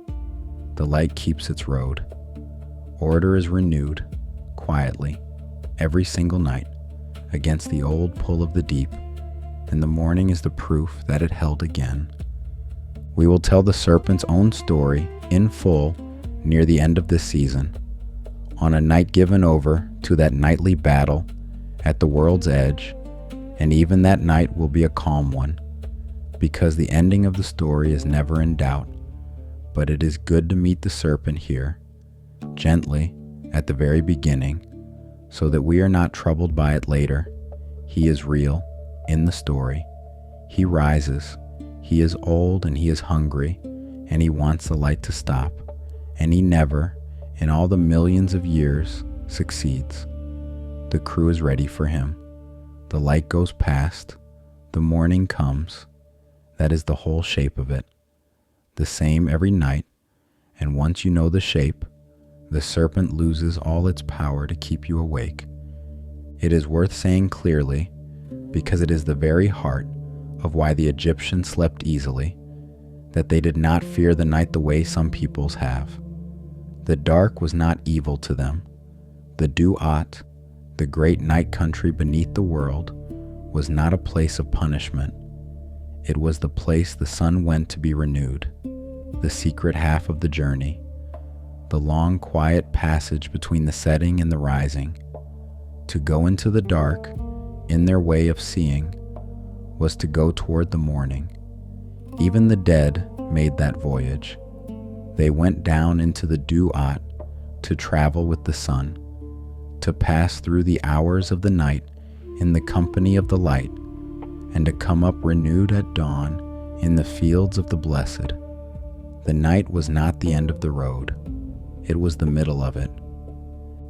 The light keeps its road. Order is renewed, quietly, every single night, against the old pull of the deep, and the morning is the proof that it held again. We will tell the serpent's own story in full near the end of this season, on a night given over to that nightly battle at the world's edge, and even that night will be a calm one, because the ending of the story is never in doubt. But it is good to meet the serpent here, gently, at the very beginning, so that we are not troubled by it later. He is real, in the story. He rises. He is old and he is hungry, and he wants the light to stop, and he never, in all the millions of years, succeeds. The crew is ready for him. The light goes past, the morning comes. That is the whole shape of it. The same every night, and once you know the shape, the serpent loses all its power to keep you awake. It is worth saying clearly, because it is the very heart of why the Egyptians slept easily, that they did not fear the night the way some peoples have. The dark was not evil to them. The Duat, the great night country beneath the world, was not a place of punishment. It was the place the sun went to be renewed, the secret half of the journey, the long quiet passage between the setting and the rising. To go into the dark, in their way of seeing, was to go toward the morning. Even the dead made that voyage. They went down into the Duat to travel with the sun, to pass through the hours of the night in the company of the light, and to come up renewed at dawn in the fields of the blessed. The night was not the end of the road. It was the middle of it.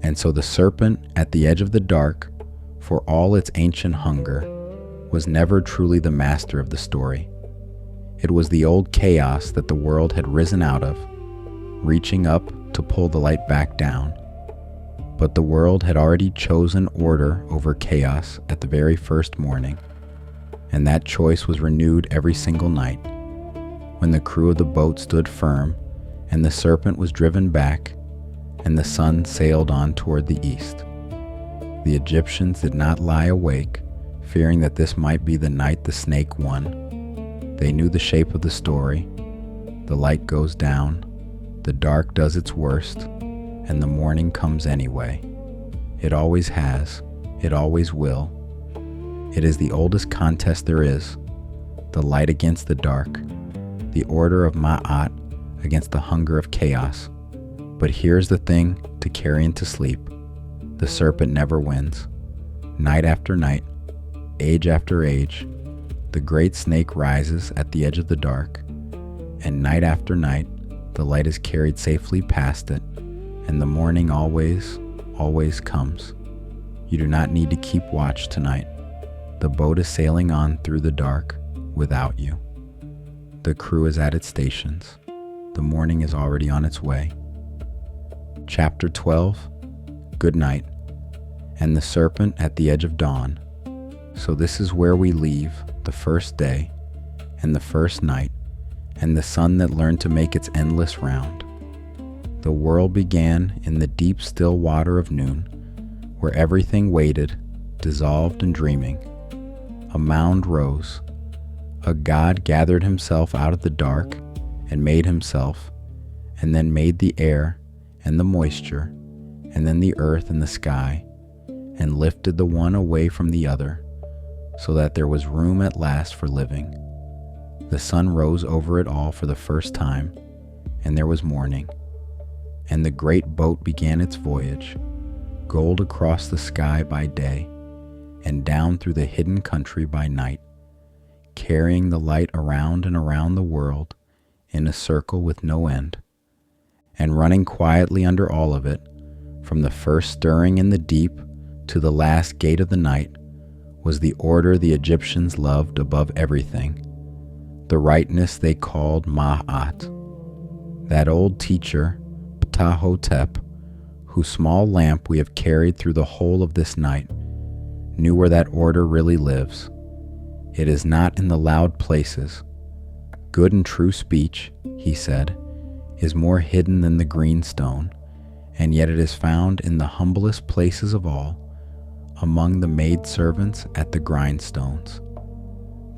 And so the serpent at the edge of the dark, for all its ancient hunger, was never truly the master of the story. It was the old chaos that the world had risen out of, reaching up to pull the light back down. But the world had already chosen order over chaos at the very first morning, and that choice was renewed every single night. When the crew of the boat stood firm, and the serpent was driven back, and the sun sailed on toward the east. The Egyptians did not lie awake, fearing that this might be the night the snake won. They knew the shape of the story. The light goes down, the dark does its worst, and the morning comes anyway. It always has, it always will. It is the oldest contest there is, the light against the dark, the order of Ma'at against the hunger of chaos. But here's the thing to carry into sleep. The serpent never wins. Night after night, age after age, the great snake rises at the edge of the dark, and night after night, the light is carried safely past it, and the morning always, always comes. You do not need to keep watch tonight. The boat is sailing on through the dark without you. The crew is at its stations. The morning is already on its way. Chapter 12, Goodnight, and the serpent at the edge of dawn. So this is where we leave the first day, and the first night, and the sun that learned to make its endless round. The world began in the deep still water of noon, where everything waited, dissolved and dreaming. A mound rose. A god gathered himself out of the dark and made himself, and then made the air and the moisture, and then the earth and the sky, and lifted the one away from the other, so that there was room at last for living. The sun rose over it all for the first time, and there was morning. And the great boat began its voyage, gold across the sky by day, and down through the hidden country by night, carrying the light around and around the world in a circle with no end, and running quietly under all of it, from the first stirring in the deep to the last gate of the night, was the order the Egyptians loved above everything, the rightness they called Ma'at. That old teacher, Ptah-hotep, whose small lamp we have carried through the whole of this night, knew where that order really lives. It is not in the loud places. Good and true speech, he said, is more hidden than the green stone, and yet it is found in the humblest places of all, among the maidservants at the grindstones.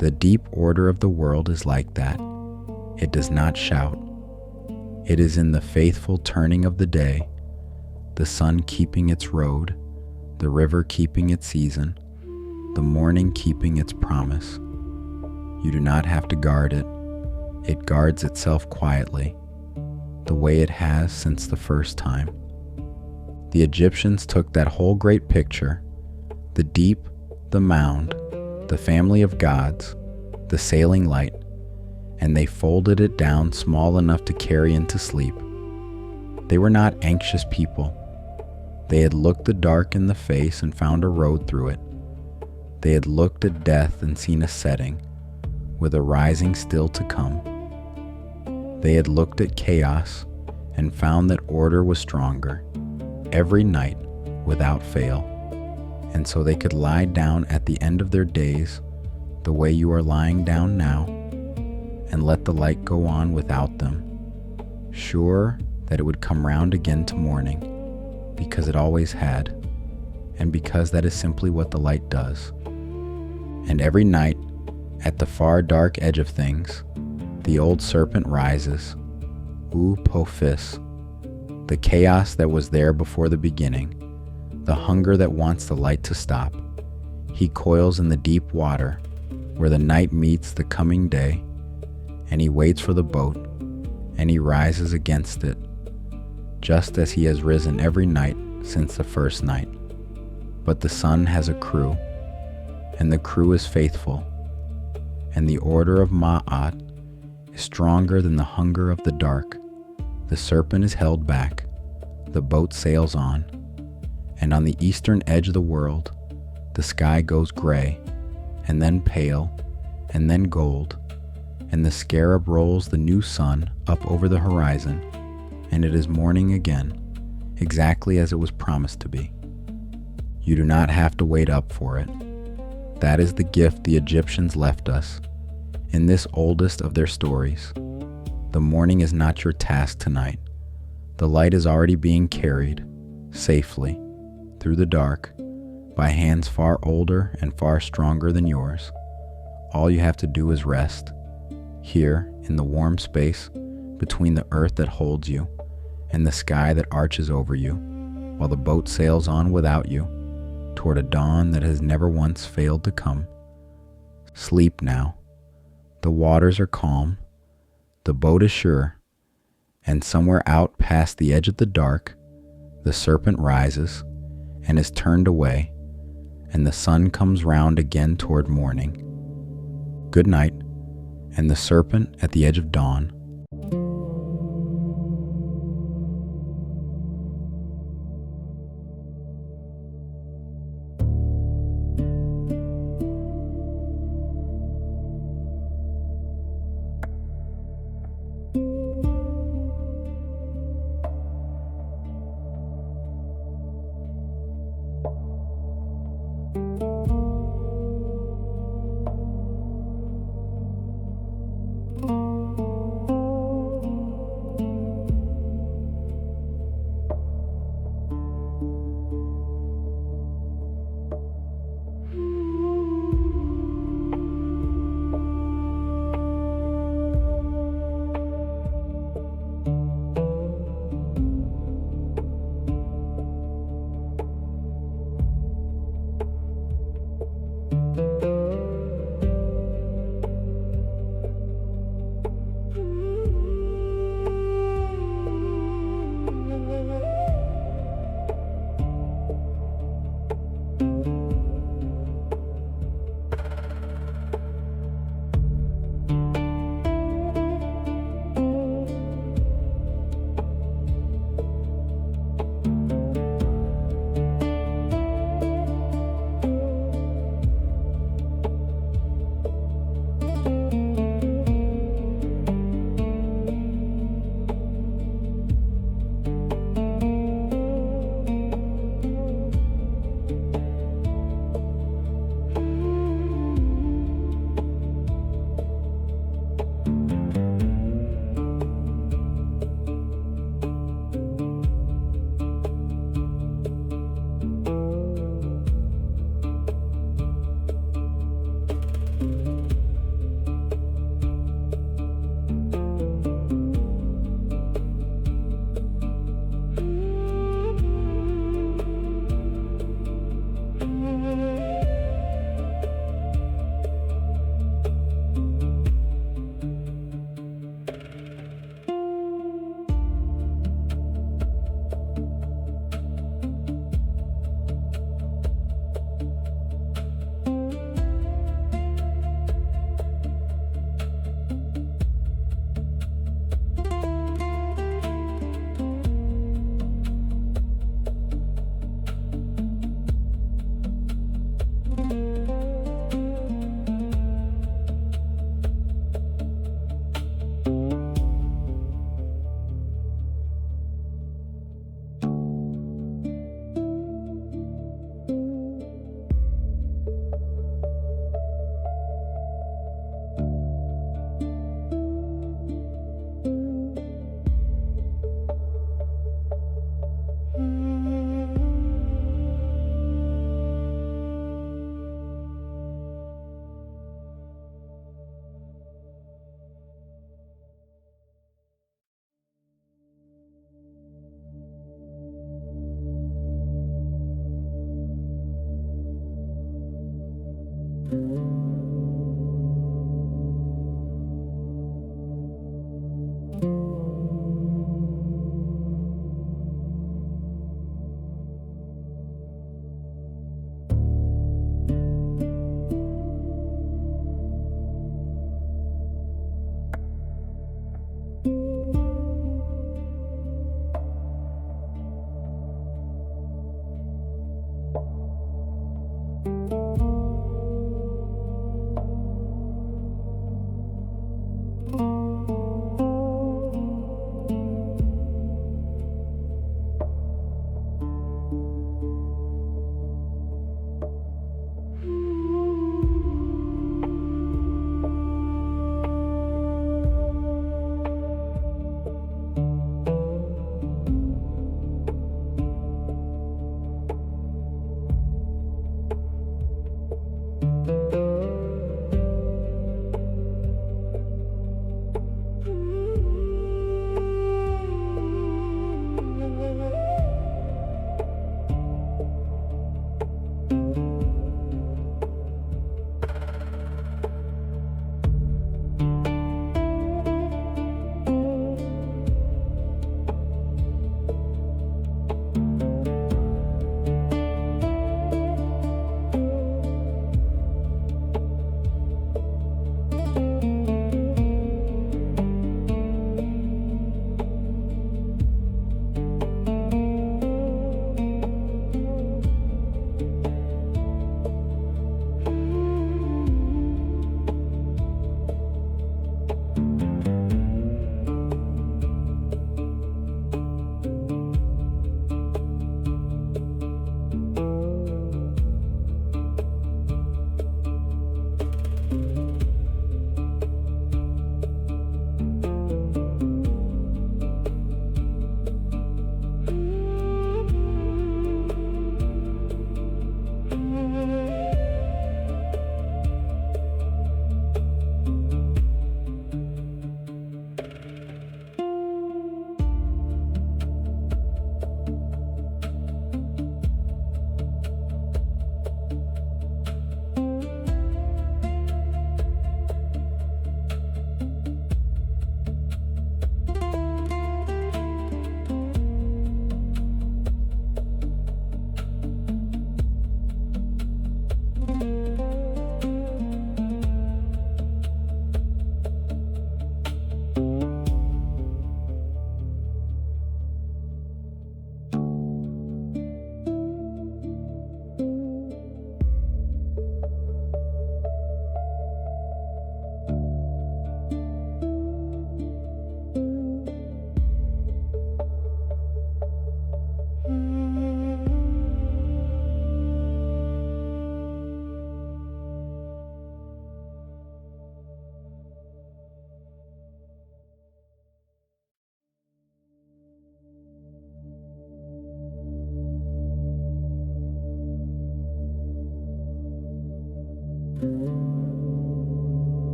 The deep order of the world is like that. It does not shout. It is in the faithful turning of the day, the sun keeping its road, the river keeping its season, the morning keeping its promise. You do not have to guard it. It guards itself quietly, the way it has since the first time. The Egyptians took that whole great picture, the deep, the mound, the family of gods, the sailing light, and they folded it down small enough to carry into sleep. They were not anxious people. They had looked the dark in the face and found a road through it. They had looked at death and seen a setting, with a rising still to come. They had looked at chaos and found that order was stronger, every night without fail. And so they could lie down at the end of their days the way you are lying down now, and let the light go on without them, sure that it would come round again to morning, because it always had, and because that is simply what the light does. And every night, at the far dark edge of things, the old serpent rises, Pophis, the chaos that was there before the beginning, the hunger that wants the light to stop. He coils in the deep water, where the night meets the coming day, and he waits for the boat, and he rises against it, just as he has risen every night since the first night. But the sun has a crew, and the crew is faithful, and the order of Ma'at is stronger than the hunger of the dark. The serpent is held back, the boat sails on, and on the eastern edge of the world, the sky goes gray, and then pale, and then gold, and the scarab rolls the new sun up over the horizon, and it is morning again, exactly as it was promised to be. You do not have to wait up for it. That is the gift the Egyptians left us, in this oldest of their stories. The morning is not your task tonight. The light is already being carried, safely, through the dark, by hands far older and far stronger than yours. All you have to do is rest, here in the warm space between the earth that holds you and the sky that arches over you, while the boat sails on without you, toward a dawn that has never once failed to come. Sleep now. The waters are calm, the boat is sure, and somewhere out past the edge of the dark, the serpent rises and is turned away, and the sun comes round again toward morning. Good night, and the serpent at the edge of dawn.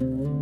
Thank you.